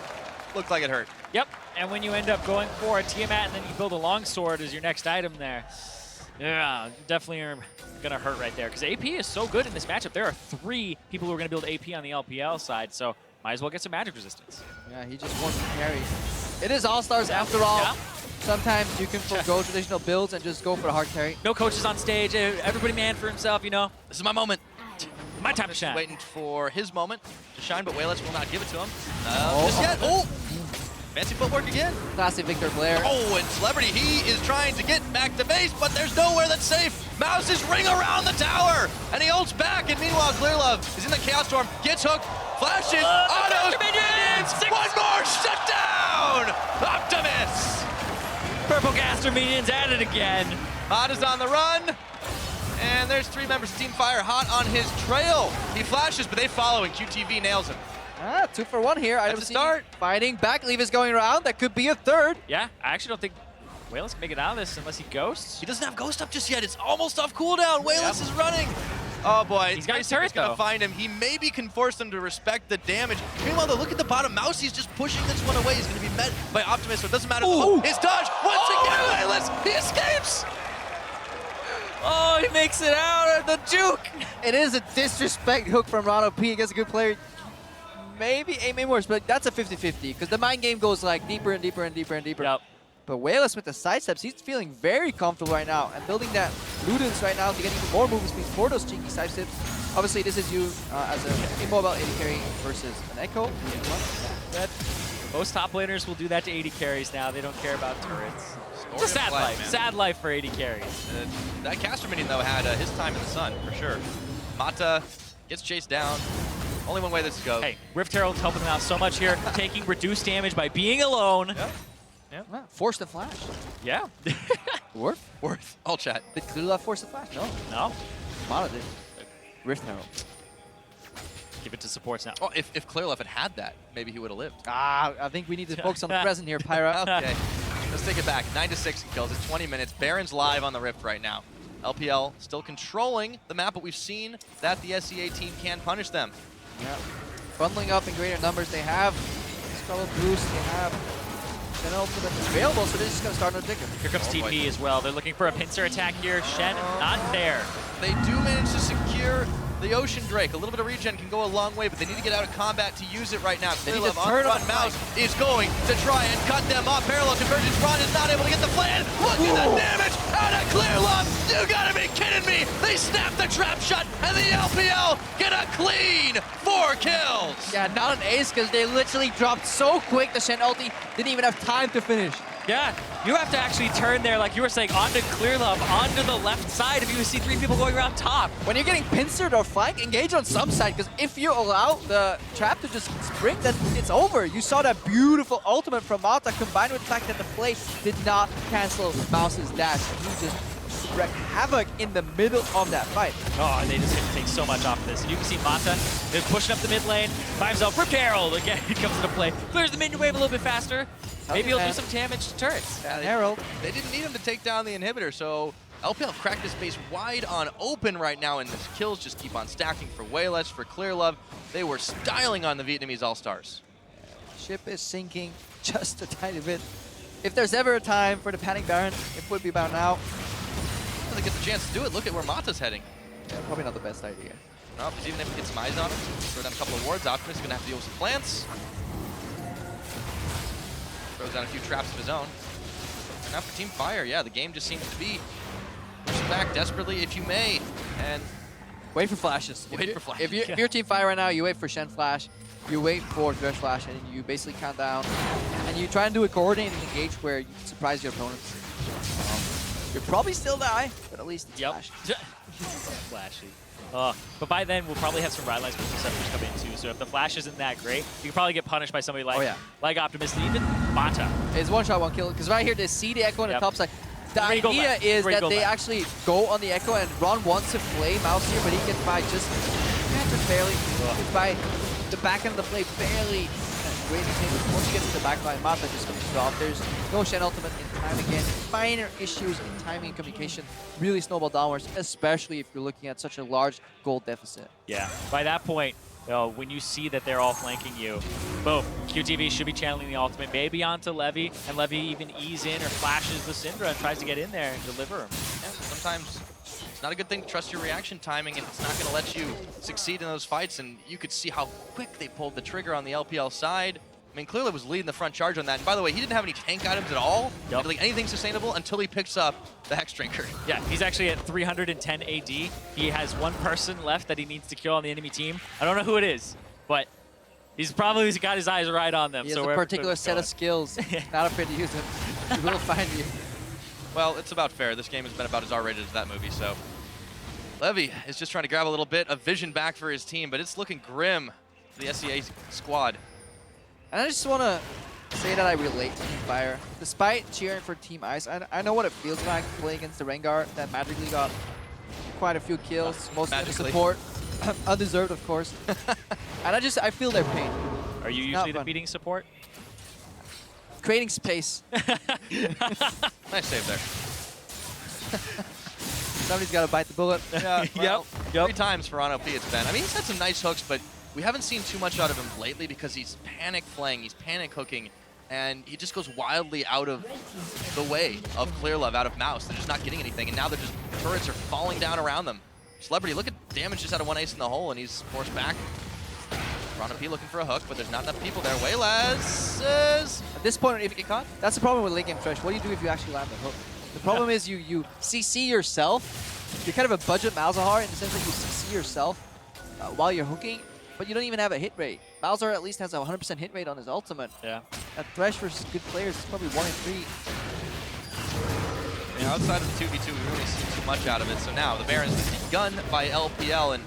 looked like it hurt. Yep, and when you end up going for a Tiamat and then you build a longsword as your next item there, yeah, definitely are gonna hurt right there. Because AP is so good in this matchup. There are 3 people who are gonna build AP on the LPL side, so might as well get some magic resistance. Yeah, he just wants to carry. It is All-Stars after all. Yeah. Sometimes you can forgo traditional builds and just go for the hard carry. No coaches on stage, everybody man for himself, you know. This is my moment. My time to shine. Waiting for his moment to shine, but Wayless will not give it to him. Oh. Just yet. Oh! Fancy footwork again. Classic Victor Blair. Oh, and Celebrity, he is trying to get back to base, but there's nowhere that's safe. Mouse is ring around the tower, and he ults back, and meanwhile, Clearlove is in the Chaos Storm, gets hooked, flashes, autos, minions, one more shutdown! Optimus! Purple Gaster minions at it again. Hot is on the run, and there's 3 members of Team Fire hot on his trail. He flashes, but they follow, and QTV nails him. 2 for 1 here. That's a start. Fighting. Back leave is going around. That could be a third. Yeah, I actually don't think Wayless can make it out of this unless he ghosts. He doesn't have Ghost up just yet. It's almost off cooldown. Wayless is running. Oh boy, He's got his turret, gonna though. find him. He maybe can force them to respect the damage. Meanwhile, though, look at the bottom. Mousey's just pushing this one away. He's gonna be met by Optimus, so it doesn't matter. Ooh. His dodge once again. Wayless, he escapes. Oh, he makes it out of the juke. It is a disrespect hook from Rado P against a good player. Maybe aiming worse, but that's a 50-50 because the mind game goes like deeper and deeper and deeper and deeper. Yep. But Wayless with the side steps, he's feeling very comfortable right now and building that Ludens right now to get even more movement speed for those cheeky side steps. Obviously, this is you as an immobile AD carry versus an Echo. Most top laners will do that to 80 carries now. They don't care about turrets. It's a sad Story of life. man. Sad life for 80 carries. That caster minion, though, had his time in the sun, for sure. Mata gets chased down. Only one way this goes. Hey, Rift Herald's helping them out so much here, taking reduced damage by being alone. Force the flash. Yeah. Worth. All chat. Did Clearlove force the flash? No. No? Mana did. Rift Herald. Give it to supports now. Oh, if Clearlove had that, maybe he would have lived. I think we need to focus on the present here, Pyra. Okay, let's take it back. 9-6 kills. It's 20 minutes. Baron's live on the Rift right now. LPL still controlling the map, but we've seen that the SEA team can punish them. Yeah. Bundling up in greater numbers. They have Scuttle Boost. They have Shen Ultimate available, so they're just going to start an objective. Here comes Oh, boy. TP as well. They're looking for a pincer attack here. Shen, not there. They do manage to secure the Ocean Drake. A little bit of regen can go a long way, but they need to get out of combat to use it right now. They need to Clearlove on turn the on front. the Mouse is going to try and cut them off. Parallel convergence. Ron is not able to get the plan. Look at the damage out of Clearlove. You gotta be kidding me. They snap the trap shut, and the LPL get a clean 4 kills. Yeah, not an ace because they literally dropped so quick. The Shen ulti didn't even have time to finish. Yeah, you have to actually turn there, like you were saying, onto Clearlove, onto the left side if you see 3 people going around top. When you're getting pincered or flank, engage on some side because if you allow the trap to just spring, then it's over. You saw that beautiful ultimate from Mata combined with the fact that the play did not cancel Mouse's dash. He just wreaked havoc in the middle of that fight. Oh, and they just get to take so much off of this. And you can see Mata, they're pushing up the mid lane, by himself. Rift Herald again, he comes into play. Clears the minion wave a little bit faster. Maybe he'll do some damage to turrets. Yeah, Herald. They didn't need him to take down the inhibitor, so LPL cracked this base wide on open right now, and the kills just keep on stacking for Wayless, for Clearlove. They were styling on the Vietnamese All-Stars. Ship is sinking just a tiny bit. If there's ever a time for the Panic Baron, it would be about now. They get the chance to do it. Look at where Mata's heading. Yeah, probably not the best idea. No, because even if he gets some eyes on him, throw down a couple of wards, Optimus is going to have to deal with some plants. Throws down a few traps of his own. And now for Team Fire, yeah, the game just seems to be pushing back desperately if you may. And Wait for flashes. Wait for flashes. If you're Team Fire right now, you wait for Shen Flash, you wait for Thresh Flash, and you basically count down. And you try and do a coordinated engage where you surprise your opponents. You'll probably still die, but at least it's flashy. Flashy. But by then, we'll probably have some ride lines with Receptors come in too. So if the flash isn't that great, you can probably get punished by somebody like Optimus, even Mata. It's one shot, one kill. Because right here, they see the Echo on the top side. The idea is that they actually go on the Echo, and Ron wants to play Mouse here, but he gets by just barely. Gets by the back end of the play barely. Great thing. Once he gets to the back line, Mata just finishes off. There's no Shen ultimate in time again. Minor issues in timing and communication really snowball downwards, especially if you're looking at such a large gold deficit. Yeah. By that point, when you see that they're all flanking you, boom, QTV should be channeling the ultimate maybe onto Levy, and Levy even ease in or flashes the Syndra and tries to get in there and deliver him. Yeah, sometimes it's not a good thing to trust your reaction timing if it's not going to let you succeed in those fights, and you could see how quick they pulled the trigger on the LPL side. I mean, clearly was leading the front charge on that. And by the way, he didn't have any tank items at all, like anything sustainable, until he picks up the Hex Drinker. Yeah, he's actually at 310 AD. He has one person left that he needs to kill on the enemy team. I don't know who it is, but he's probably got his eyes right on them. He has a particular set of skills. Not afraid to use them. He will find you. Well, it's about fair. This game has been about as R-rated as that movie, so. Levy is just trying to grab a little bit of vision back for his team, but it's looking grim for the SEA squad. And I just want to say that I relate to Team Fire. Despite cheering for Team Ice, I know what it feels like playing against the Rengar that magically got quite a few kills, mostly in the support. Undeserved, of course. And I feel their pain. Are you usually defeating support? Creating space. Nice save there. Somebody's got to bite the bullet. Yeah, well, 3 times for OP it's been. I mean, he's had some nice hooks, but we haven't seen too much out of him lately because he's panic playing, he's panic hooking, and he just goes wildly out of the way of Clearlove, out of Mouse. They're just not getting anything, and now they're just, turrets are falling down around them. Celebrity, look at damage just out of 1 ace in the hole, and he's forced back. OP looking for a hook, but there's not enough people there. Waylaz is... At this point, if you get caught, that's the problem with late game Thresh. What do you do if you actually land the hook? The problem is you CC yourself. You're kind of a budget Malzahar in the sense that you CC yourself while you're hooking, but you don't even have a hit rate. Malzahar at least has a 100% hit rate on his ultimate. Yeah. At Thresh versus good players, it's probably 1 in 3. Yeah, outside of the 2v2, we really see too much out of it. So now the Baron's begun by LPL, and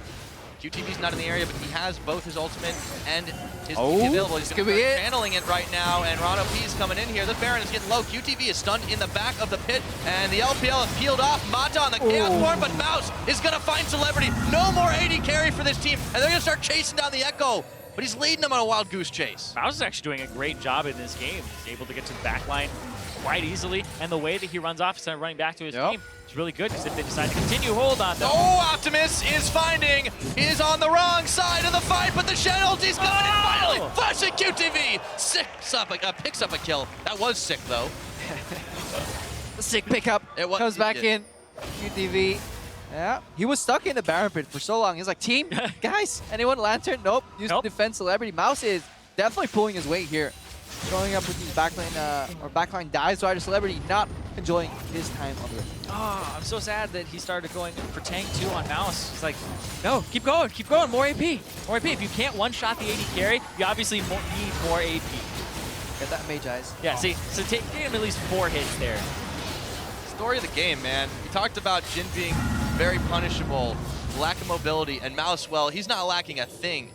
QTV's not in the area, but he has both his ultimate and his DP available. He's going to be channeling it right now, and Ron OP is coming in here. The Baron is getting low. QTV is stunned in the back of the pit, and the LPL has peeled off. Mata on the Chaos Form, but Mouse is going to find Celebrity. No more AD carry for this team, and they're going to start chasing down the Echo, but he's leading them on a wild goose chase. Mouse is actually doing a great job in this game. He's able to get to the back line quite easily, and the way that he runs off instead of running back to his team is really good, because if they decide to continue, hold on. Oh, Optimus is on the wrong side of the fight, but the Shen ulti's coming in finally. Flashing QTV, picks up a kill. That was sick though. Sick pickup. Comes back in. QTV. Yeah, he was stuck in the Baron pit for so long. He's like, team, guys, anyone Lantern? Nope. Use to defend Celebrity. Mouse is definitely pulling his weight here. Showing up with these backline dives, so Celebrity not enjoying his time on the earth. Oh, I'm so sad that he started going for tank 2 on Mouse. He's like, no, keep going, more AP. More AP. If you can't one-shot the AD carry, you obviously need more AP. Get that Mage Eyes. Yeah, see, so take him at least 4 hits there. Story of the game, man. We talked about Jhin being very punishable, lack of mobility, and Mouse, well, he's not lacking a thing.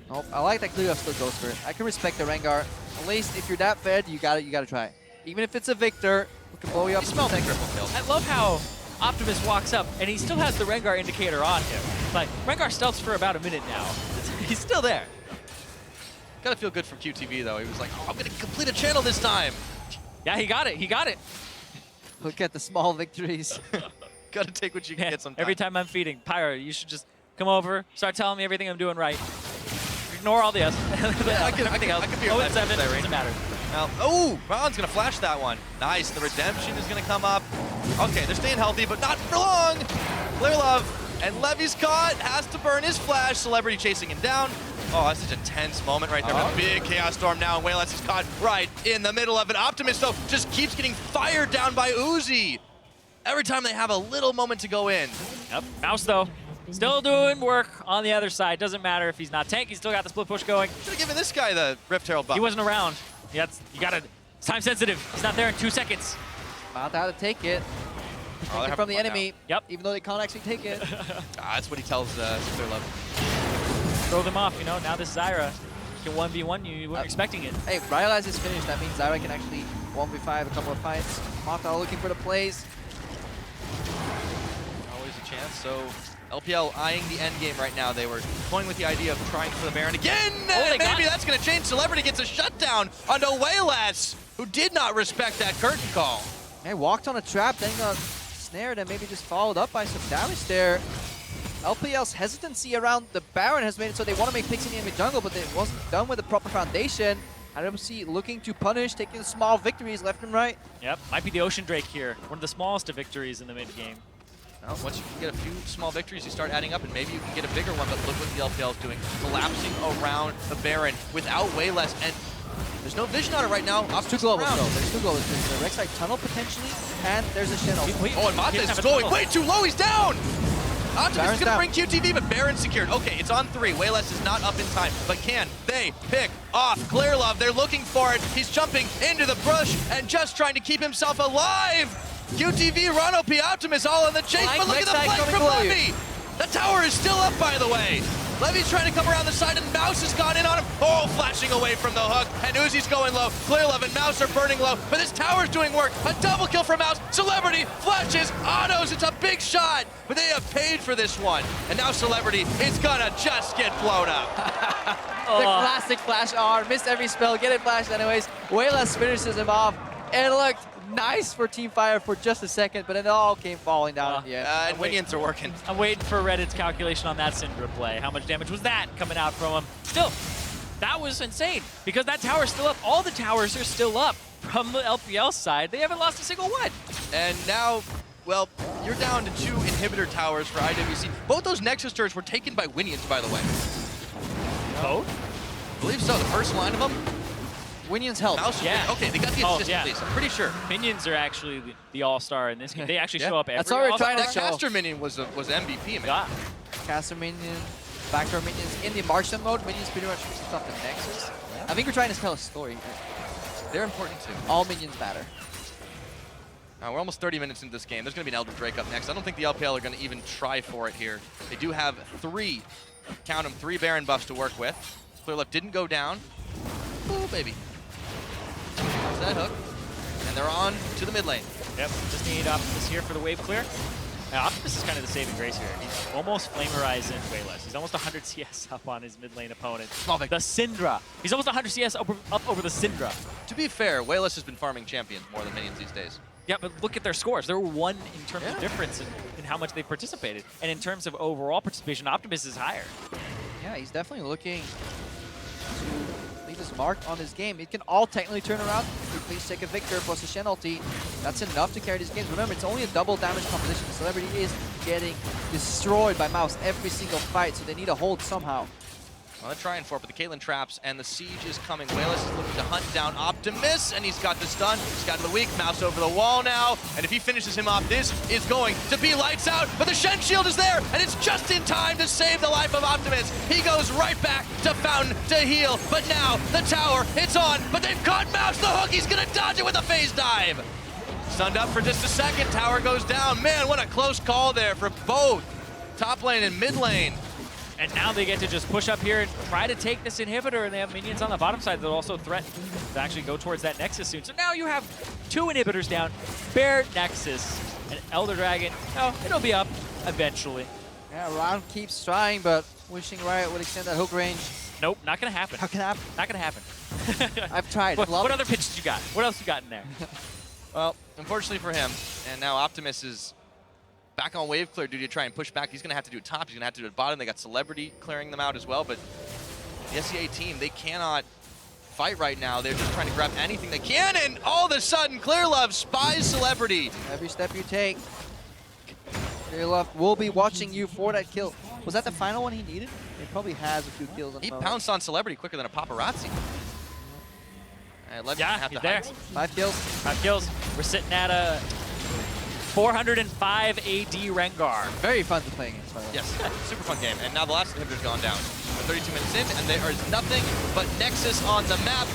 Nope, I like that Clearlove still goes for it. I can respect the Rengar. At least if you're that fed, you gotta try it. Even if it's a Victor, who can blow you up. Smell that triple kill. I love how Optimus walks up, and he still has the Rengar indicator on him. Like, Rengar stealths for about a minute now. He's still there. Gotta feel good for QTV, though. He was like, oh, I'm gonna complete a channel this time. Yeah, he got it. Look at the small victories. Gotta take what you can get sometimes. Every time I'm feeding, Pyro, you should just come over, start telling me everything I'm doing right. Ignore all the others. I could be your doesn't matter. Now, oh, Ron's gonna flash that one. Nice, the redemption is gonna come up. Okay, they're staying healthy, but not for long. Clearlove, and Levy's caught, has to burn his flash. Celebrity chasing him down. Oh, that's such a tense moment right there. With a big Chaos Storm now, and Waylaz is caught right in the middle of it. Optimus, though, just keeps getting fired down by Uzi. Every time they have a little moment to go in. Yep, Mouse, though. Still doing work on the other side. Doesn't matter if he's not tank. He's still got the split push going. Should have given this guy the Rift Herald buff. He wasn't around. You gotta. It's time sensitive. He's not there in 2 seconds. Found out how to take it. Oh, Take it from the enemy. Yep. Even though they can't actually take it. That's what he tells Clearlove. Throw them off, you know. Now this Zyra can 1v1 you. You weren't expecting it. Hey, Rylaz is finished. That means Zyra can actually 1v5 a couple of fights. Mata looking for the plays. Always a chance. So LPL eyeing the end game right now. They were toying with the idea of trying for the Baron again. Oh, Maybe that's going to change. Celebrity gets a shutdown onto Wayless, who did not respect that curtain call. Hey, walked on a trap, then got snared, and maybe just followed up by some damage there. LPL's hesitancy around the Baron has made it so they want to make picks in the enemy jungle, but it wasn't done with the proper foundation. IWC looking to punish, taking small victories left and right. Yep, might be the Ocean Drake here. One of the smallest of victories in the mid game. Well, once you can get a few small victories, you start adding up, and maybe you can get a bigger one, but look what the LPL is doing. Collapsing around the Baron without Wayless, and there's no vision on it right now. There's two globals though. There's two globals. There's a Rek'Sai tunnel potentially, and there's a Shadow. Oh, and Mata is going way too low. He's down. Optimus is going to bring QTV, but Baron's secured. Okay, it's on 3. Wayless is not up in time, but can they pick off Clearlove? They're looking for it. He's jumping into the brush and just trying to keep himself alive. QTV, Rano P, Optimus all in the chase, but look at the flank from Levy. The tower is still up, by the way. Levy's trying to come around the side, and Mouse has gone in on him. Oh, flashing away from the hook, and Uzi's going low. Clearlove and Mouse are burning low, but this tower's doing work. A double kill for Mouse. Celebrity flashes, autos. It's a big shot, but they have paid for this one. And now Celebrity is gonna just get blown up. The classic flash R, missed every spell, get it flashed anyways. Wayless finishes him off. It looked nice for Team Fire for just a second, but it all came falling down in the end. And minions are working. I'm waiting for Reddit's calculation on that Syndra play. How much damage was that coming out from him? Still, that was insane because that tower's still up. All the towers are still up from the LPL side. They haven't lost a single one. And now, well, you're down to 2 inhibitor towers for IWC. Both those Nexus turrets were taken by Winions, by the way. Oh? I believe so. The first line of them. Winions help. Mouse, Yeah. Okay, they got the assist at least. I'm pretty sure. Minions are actually the all-star in this game. They actually show up every That's all we're trying to That show. caster minion was MVP, man. Yeah. Caster minion, backdoor minions. In the marksman mode, minions pretty much stop the Nexus. I think we're trying to tell a story here. They're important too. All minions matter. We're almost 30 minutes into this game. There's going to be an Elder Drake up next. I don't think the LPL are going to even try for it here. They do have 3, count them, 3 Baron buffs to work with. Clearlove didn't go down. Ooh, baby. There's that hook. And they're on to the mid lane. Yep, just need Optimus here for the wave clear. Now, Optimus is kind of the saving grace here. He's almost Flamerizing Wayless. He's almost 100 CS up on his mid lane opponent. Small victory. The Syndra. He's almost 100 CS up over the Syndra. To be fair, Wayless has been farming champions more than minions these days. Yeah, but look at their scores. They're 1 in terms of difference in how much they've participated. And in terms of overall participation, Optimus is higher. Yeah, he's definitely looking to leave his mark on his game. It can all technically turn around. If we please take a Victor plus a Shen ulti, that's enough to carry these games. Remember, it's only a double damage composition. The Celebrity is getting destroyed by Mouse every single fight, so they need a hold somehow. Well, they're trying for it, but the Caitlyn traps and the siege is coming. Wayless is looking to hunt down Optimus, and he's got the stun. He's got the weak. Mouse over the wall now, and if he finishes him off, this is going to be lights out. But the Shen shield is there, and it's just in time to save the life of Optimus. He goes right back to Fountain to heal, but now the tower, it's on, but they've caught Mouse. The hook, he's gonna dodge it with a phase dive. Stunned up for just a second, tower goes down. Man, what a close call there for both top lane and mid lane. And now they get to just push up here and try to take this inhibitor, and they have minions on the bottom side that also threaten to actually go towards that Nexus soon. So now you have 2 inhibitors down, Bear Nexus, and Elder Dragon. Oh, it'll be up eventually. Yeah, Ron keeps trying, but wishing Riot would extend that hook range. Nope, not gonna happen. How can that happen? Not gonna happen. I've tried. What other pitches you got? What else you got in there? Well, unfortunately for him, and now Optimus is back on wave clear duty to try and push back. He's going to have to do it top. He's going to have to do it bottom. They got Celebrity clearing them out as well, but the SEA team, they cannot fight right now. They're just trying to grab anything they can, and all of a sudden, Clearlove spies Celebrity. Every step you take, Clearlove will be watching you for that kill. Was that the final one he needed? He probably has a few kills on the He moment. pounced on Celebrity quicker than a paparazzi. Levy's Yeah, gonna have he's to there. hide. 5 kills. 5 kills. We're sitting at a 405 AD Rengar. Very fun to play against, by the way. Yes, super fun game. And now the last inhibitor's gone down. We're 32 minutes in, and there is nothing but Nexus on the map.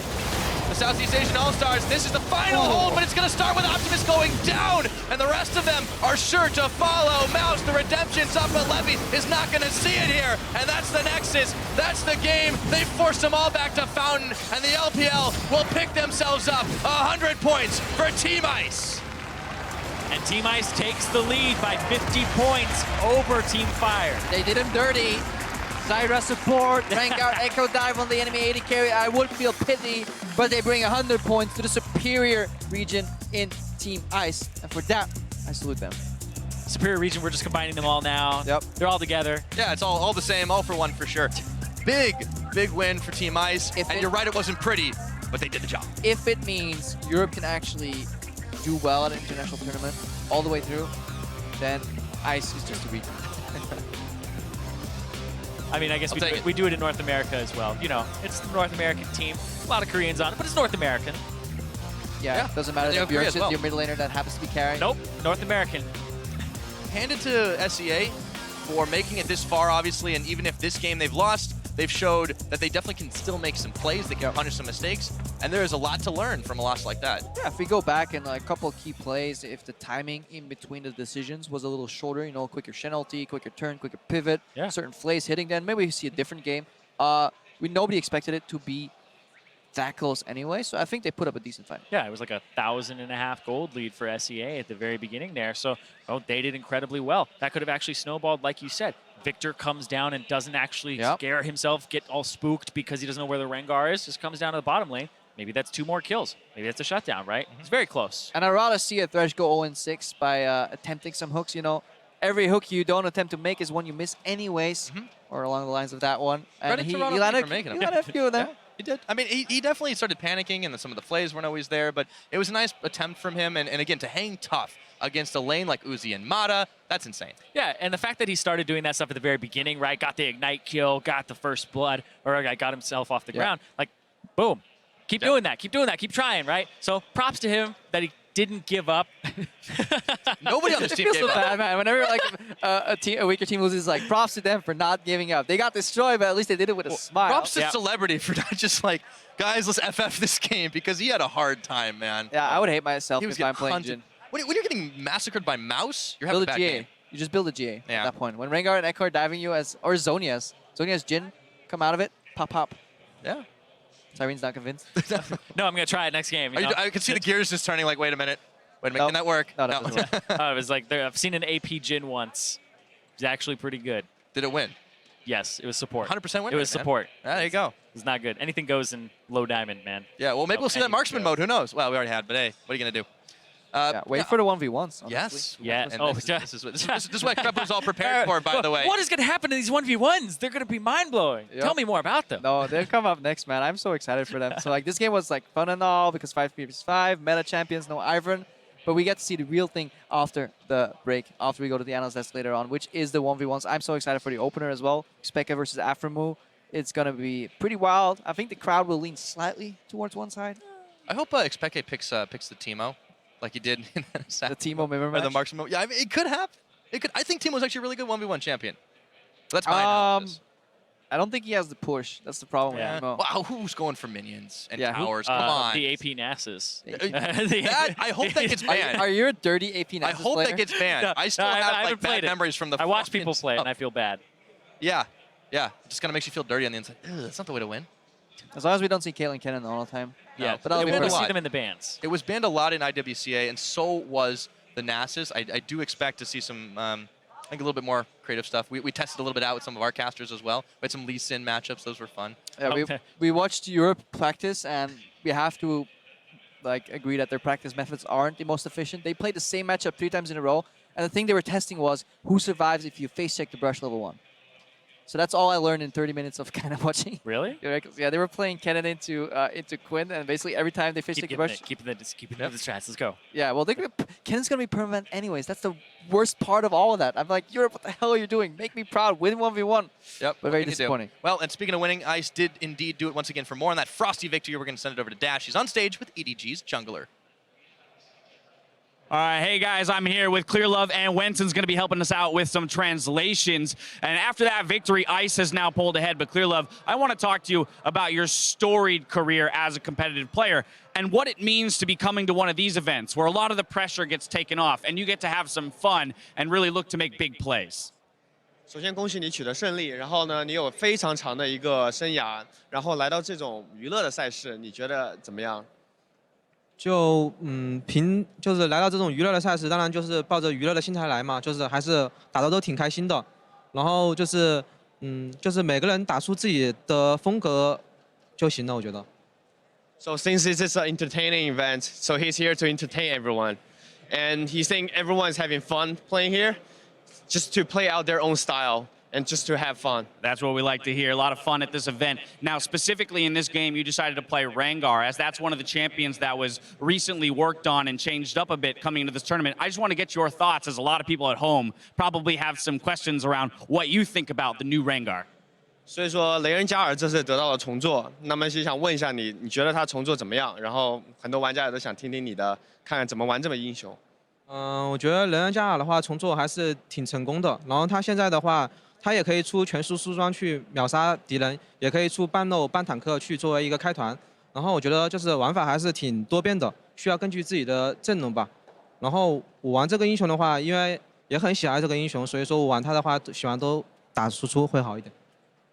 the Southeast Asian All-Stars. This is the final hold, but it's going to start with Optimus going down, and the rest of them are sure to follow. Mouse, the redemption's up, but Levy is not going to see it here, and that's the Nexus. That's the game. They forced them all back to Fountain, and the LPL will pick themselves up 100 points for Team Ice. And Team Ice takes the lead by 50 points over Team Fire. They did him dirty. Zyra support, Rengar Echo Dive on the enemy AD carry. I would feel pity, but they bring 100 points to the superior region in Team Ice. And for that, I salute them. Superior region, we're just combining them all now. Yep. They're all together. Yeah, it's all the same, all for one for sure. Big win for Team Ice. And you're right, it wasn't pretty, but they did the job. If it means Europe can actually do well at an international tournament all the way through, then Ice is just a region. I mean, I guess we do it in North America as well. You know, it's the North American team. A lot of Koreans on it, but it's North American. Yeah, it doesn't matter They if have you're Korea as well. your mid laner that happens to be carrying. Nope, North American. Handed to SEA for making it this far, obviously, and even if this game they've lost, they've showed that they definitely can still make some plays, they can punish some mistakes, and there is a lot to learn from a loss like that. Yeah, if we go back and like, a couple of key plays, if the timing in between the decisions was a little shorter, you know, quicker Shen ulti, quicker turn, quicker pivot, certain plays hitting, then maybe we see a different game. Nobody expected it to be that close anyway, so I think they put up a decent fight. Yeah, it was like 1,500 gold lead for SEA at the very beginning there, so they did incredibly well. That could have actually snowballed, like you said. Victor comes down and doesn't actually scare himself, get all spooked because he doesn't know where the Rengar is, just comes down to the bottom lane. Maybe that's 2 more kills. Maybe that's a shutdown, right? It's very close. And I'd rather see a Thresh go 0-6 by attempting some hooks, you know. Every hook you don't attempt to make is one you miss anyways, or along the lines of that one. And Credit to Ronald for making them. He let a few of them. He did. I mean, he definitely started panicking, and some of the plays weren't always there, but it was a nice attempt from him, and again, to hang tough against a lane like Uzi and Mata, that's insane. Yeah, and the fact that he started doing that stuff at the very beginning, right? Got the Ignite kill, got the first blood, or got himself off the ground. Like, boom. Keep doing that, keep trying, right? So props to him that he didn't give up. Nobody on this team feels gave so up. bad, man. Whenever like a weaker team loses, like props to them for not giving up. They got destroyed, but at least they did it with a smile. Props to Celebrity for not just like, guys, let's FF this game, because he had a hard time, man. Yeah, I would hate myself He was if I'm getting playing hunted. Jin. When you're getting massacred by Mouse, you're having Build a a bad GA. game. You just build a GA at Yeah. that point. When Rengar and Echo are diving you or Zonia's Jin, come out of it, pop. Yeah. Cyrene's not convinced. No, I'm going to try it next game. You know? I can see the gears just turning like, wait a minute, Nope. can that work? No, that doesn't work. It was like, I've seen an AP Jin once. It's actually pretty good. Did it win? Yes, it was support. 100% win It was rate, man. support. Ah, there you go. It's not good. Anything goes in low diamond, man. Yeah, well, maybe we'll see that anything marksman goes. mode. Who knows? Well, we already had, but hey, what are you going to do? Wait for the 1v1s. honestly. Yes. Yeah. And Oh, this is what Crepo's all prepared for, by the way. What is going to happen to these 1v1s? They're going to be mind-blowing. Yep. Tell me more about them. No, they'll come up next, man. I'm so excited for them. So like this game was like fun and all because 5v5, meta champions, no Ivern. But we get to see the real thing after the break, after we go to the analyst desk later on, which is the 1v1s. I'm so excited for the opener as well. Specca versus Aframu. It's going to be pretty wild. I think the crowd will lean slightly towards one side. I hope Expeke picks the Teemo, like he did in The Teemo mirror or match. the marksman. Yeah, I mean, it could happen. It could. I think Teemo's actually a really good 1v1 champion. That's my analysis. I don't think he has the push. That's the problem Yeah. with Teemo. Wow, who's going for minions and Yeah, who- towers? Come on. The AP Nasus. That, I hope that gets banned. Are you a dirty AP I Nasus hope player? that gets banned. No, I still no, I have haven't like bad played it. memories from the. I watch people fucking play it, and stuff. I feel bad. Yeah, it just kind of makes you feel dirty on the inside. Ugh, that's not the way to win. As long as we don't see Caitlyn Kennan all the time. Yeah, No, but that'll it be went we'll a perfect. see lot. them in the bans. It was banned a lot in IWCA, and so was the Nasus. I do expect to see some, I think, a little bit more creative stuff. We tested a little bit out with some of our casters as well. We had some Lee Sin matchups. Those were fun. Yeah, Okay. we watched Europe practice, and we have to like agree that their practice methods aren't the most efficient. They played the same matchup 3 times in a row, and the thing they were testing was who survives if you face check the brush level 1. So that's all I learned in 30 minutes of kind of watching. Really? Yeah, they were playing Kennen into Quinn, and basically every time they face check the brush, Keep the strats. Let's go. yeah, well, Kennen's gonna be permanent anyways. That's the worst part of all of that. I'm like, Europe, what the hell are you doing? Make me proud. Win 1v1. Yep. But very what can you do? disappointing. Well, and speaking of winning, Ice did indeed do it once again for more on that frosty victory. We're going to send it over to Dash. He's on stage with EDG's Jungler. All right, hey guys, I'm here with Clear Love, and Wenson's going to be helping us out with some translations. And after that victory, Ice has now pulled ahead. But Clear Love, I want to talk to you about your storied career as a competitive player and what it means to be coming to one of these events where a lot of the pressure gets taken off and you get to have some fun and really look to make big plays. 首先恭喜你取得胜利，然后呢，你有非常长的一个生涯，然后来到这种娱乐的赛事，你觉得怎么样？就是来到这种娱乐的赛事，当然就是抱着娱乐的心态来嘛，就是还是打得都挺开心的。然后就是每个人打出自己的风格就行了，我觉得。So since this is an entertaining event, so he's here to entertain everyone, and he's saying everyone's having fun playing here, just to play out their own style. And just to have fun. That's what we like to hear. A lot of fun at this event. Now, specifically in this game, you decided to play Rengar, as that's one of the champions that was recently worked on and changed up a bit coming into this tournament. I just want to get your thoughts, as a lot of people at home probably have some questions around what you think about the new Rengar. 所以说，雷恩加尔这次得到了重做，那么是想问一下你，你觉得他重做怎么样？然后很多玩家也都想听听你的，看看怎么玩这么英雄。我觉得雷恩加尔的话重做还是挺成功的。然后他现在的话。他也可以出全速梳妆去秒杀敌人，也可以出半肉半坦克去作为一个开团。然后我觉得就是玩法还是挺多变的，需要根据自己的阵容吧。然后我玩这个英雄的话，因为也很喜爱这个英雄，所以说我玩他的话，喜欢都打输出会好一点。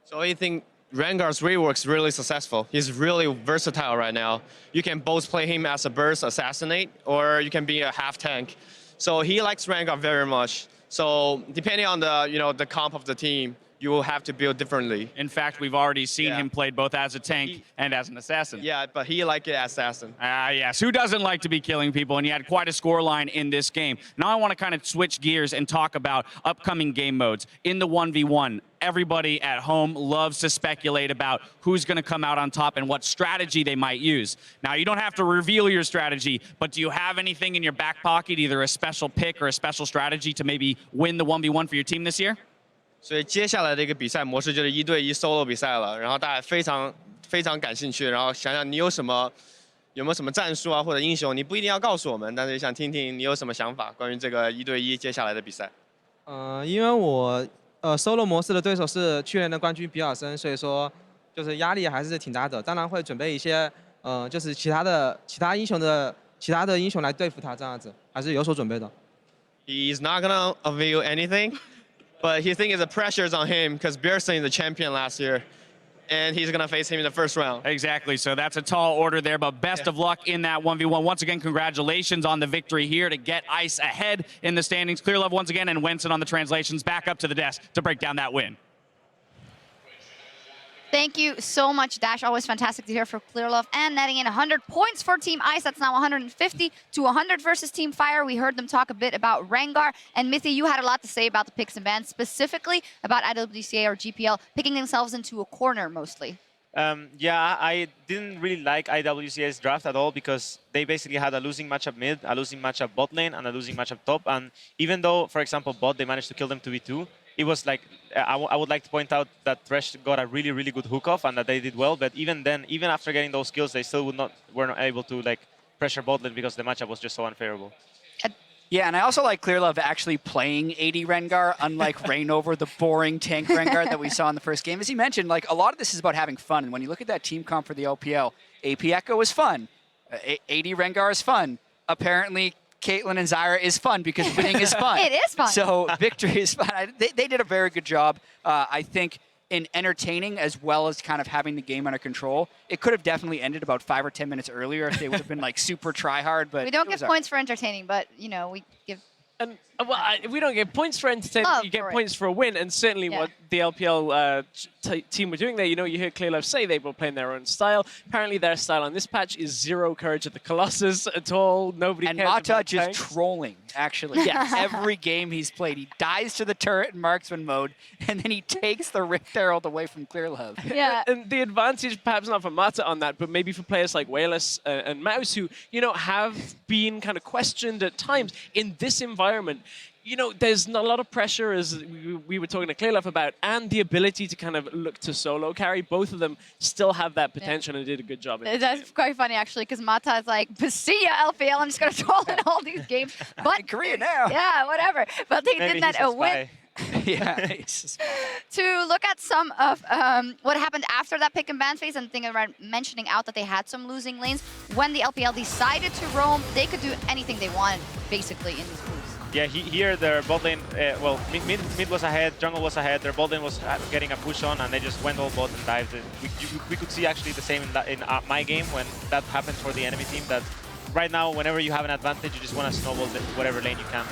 So I think Rengar's rework's really successful. He's really versatile right now. You can both play him as a burst assassinate, or you can be a half tank. So he likes Rengar very much. So depending on the comp of the team, you will have to build differently. In fact, we've already seen him played both as a tank and as an assassin. Yeah, but he liked it as assassin. Yes, who doesn't like to be killing people? And he had quite a scoreline in this game. Now I want to kind of switch gears and talk about upcoming game modes. In the 1v1, everybody at home loves to speculate about who's going to come out on top and what strategy they might use. Now, you don't have to reveal your strategy, but do you have anything in your back pocket, either a special pick or a special strategy to maybe win the 1v1 for your team this year? 所以接下来的一个比赛模式就是1对1 solo 比赛了，然后大家非常感兴趣，然后想想你有没有什么战术啊或者英雄，你不一定要告诉我们，但是想听听你有什么想法关于这个1对1接下来的比赛。因为我solo 模式的对手是去年的冠军比尔森，所以说就是压力还是挺大的。当然会准备一些就是其他英雄来对付他，这样子还是有所准备的。He's not gonna avail anything. But he thinks the pressure is on him because Bjergsen is the champion last year, and he's going to face him in the first round. Exactly, so that's a tall order there, but best of luck in that 1v1. Once again, congratulations on the victory here to get Ice ahead in the standings. Clear Love once again, and Wenson on the translations back up to the desk to break down that win. Thank you so much, Dash. Always fantastic to hear from Clear Love. And netting in 100 points for Team Ice. That's now 150 to 100 versus Team Fire. We heard them talk a bit about Rengar. And Mithy, you had a lot to say about the picks and bans, specifically about IWC or GPL picking themselves into a corner mostly. Yeah, I didn't really like IWC's draft at all because they basically had a losing matchup mid, a losing matchup bot lane, and a losing matchup top. And even though, for example, bot, they managed to kill them 2v2, it was like, I would like to point out that Thresh got a really, really good hook-off and that they did well. But even then, even after getting those kills, they still were not able to like pressure bot lane because the matchup was just so unfavorable. Yeah, and I also like Clear Love actually playing AD Rengar, unlike Rainover, the boring tank Rengar that we saw in the first game. As he mentioned, like a lot of this is about having fun. And when you look at that team comp for the LPL, AP Echo is fun. AD Rengar is fun. Apparently, Caitlyn and Zyra is fun because winning is fun. It is fun. So victory is fun. They did a very good job, I think, in entertaining as well as kind of having the game under control. It could have definitely ended about 5 or 10 minutes earlier if they would have been like super try hard. But we don't give points for entertaining, but you know we give. And we don't get points for entertainment. You get points for a win, and certainly what the LPL team were doing there. You know, you heard Clear Love say they were playing their own style. Apparently, their style on this patch is zero courage at the Colossus at all. Nobody cares about Mata tanks. just trolling, actually. Yeah, every game he's played, he dies to the turret in marksman mode, and then he takes the Rift Herald away from Clear Love. Yeah. And the advantage, perhaps not for Mata on that, but maybe for players like Wayless and Mouse, who, you know, have been kind of questioned at times in this environment. you know, there's not a lot of pressure, as we were talking to Clearlove about, and the ability to kind of look to solo carry. Both of them still have that potential and did a good job. That's quite funny, actually, because Mata is like, see ya, LPL, I'm just going to troll in all these games. But in Korea now. Yeah, whatever. But they Maybe did that he's a a win. spy. Yeah. To look at some of what happened after that pick and ban phase, and think about mentioning out that they had some losing lanes. When the LPL decided to roam, they could do anything they wanted, basically, in these moves. Yeah, here their bot lane, well, mid was ahead, jungle was ahead, their bot lane was getting a push on, and they just went all bot and dived. We could see actually the same in my game when that happened for the enemy team, that right now, whenever you have an advantage, you just want to snowball whatever lane you can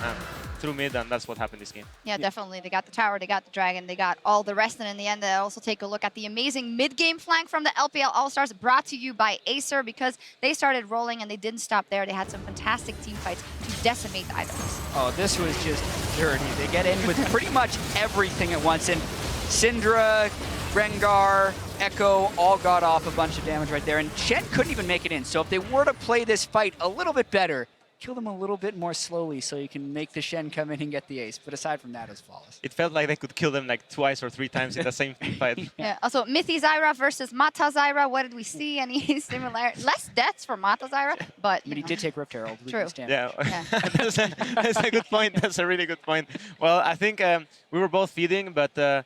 through mid, and that's what happened this game. Yeah, definitely. They got the tower, they got the dragon, they got all the rest, and in the end, they also take a look at the amazing mid-game flank from the LPL All-Stars, brought to you by Acer, because they started rolling and they didn't stop there. They had some fantastic team fights to decimate the items. Oh, this was just dirty. They get in with pretty much everything at once, and Syndra, Rengar, Echo all got off a bunch of damage right there, and Shen couldn't even make it in. So if they were to play this fight a little bit better, kill them a little bit more slowly so you can make the Shen come in and get the ace. But aside from that, it was flawless. It felt like they could kill them like twice or 3 times in the same fight. Yeah. Also, Mythi Zyra versus Mata Zyra. What did we see? Any similar? Less deaths for Mata Zyra, but But he did take Rift Herald. True. Yeah, that's a good point. That's a really good point. Well, I think we were both feeding, but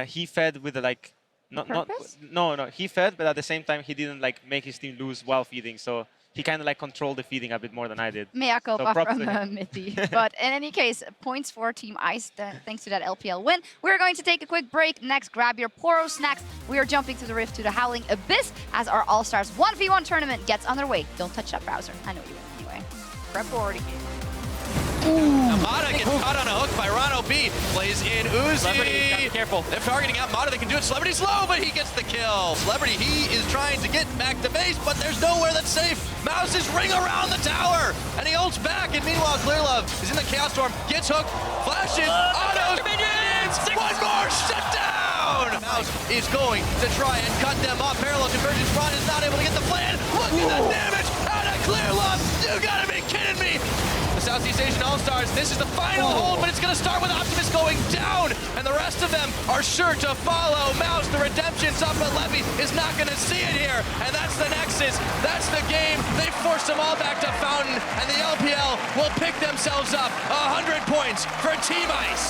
he fed with like no, he fed, but at the same time he didn't like make his team lose while feeding. So he kind of like controlled the feeding a bit more than I did. Mea culpa props from to him. Mythi. But in any case, points for Team Ice, thanks to that LPL win. We're going to take a quick break. Next, grab your Poro snacks. We are jumping to the Rift to the Howling Abyss as our All-Stars 1v1 tournament gets underway. Don't touch that browser. I know you will anyway. Prep already. Mata gets caught on a hook by Rano B. Plays in Uzi. Celebrity, gotta be careful. They're targeting out Mata. They can do it. Celebrity's low, but he gets the kill. Celebrity, he is trying to get back to base, but there's nowhere that's safe. Mouse is ring around the tower, and he ults back. And meanwhile, Clearlove is in the Chaos Storm, gets hooked, flashes, autos, minions, one more shutdown. Mouse is going to try and cut them off. Parallel Convergence Run is not able to get the plan. Look at the damage out of Clearlove. You gotta be kidding me. The Southeast Asian All-Stars, this is the final hold, but it's going to start with Optimus going down, and the rest of them are sure to follow. Mouse, the redemption's up, but Levy is not going to see it here, and that's the Nexus, that's the game. They forced them all back to Fountain, and the LPL will pick themselves up 100 points for Team Ice.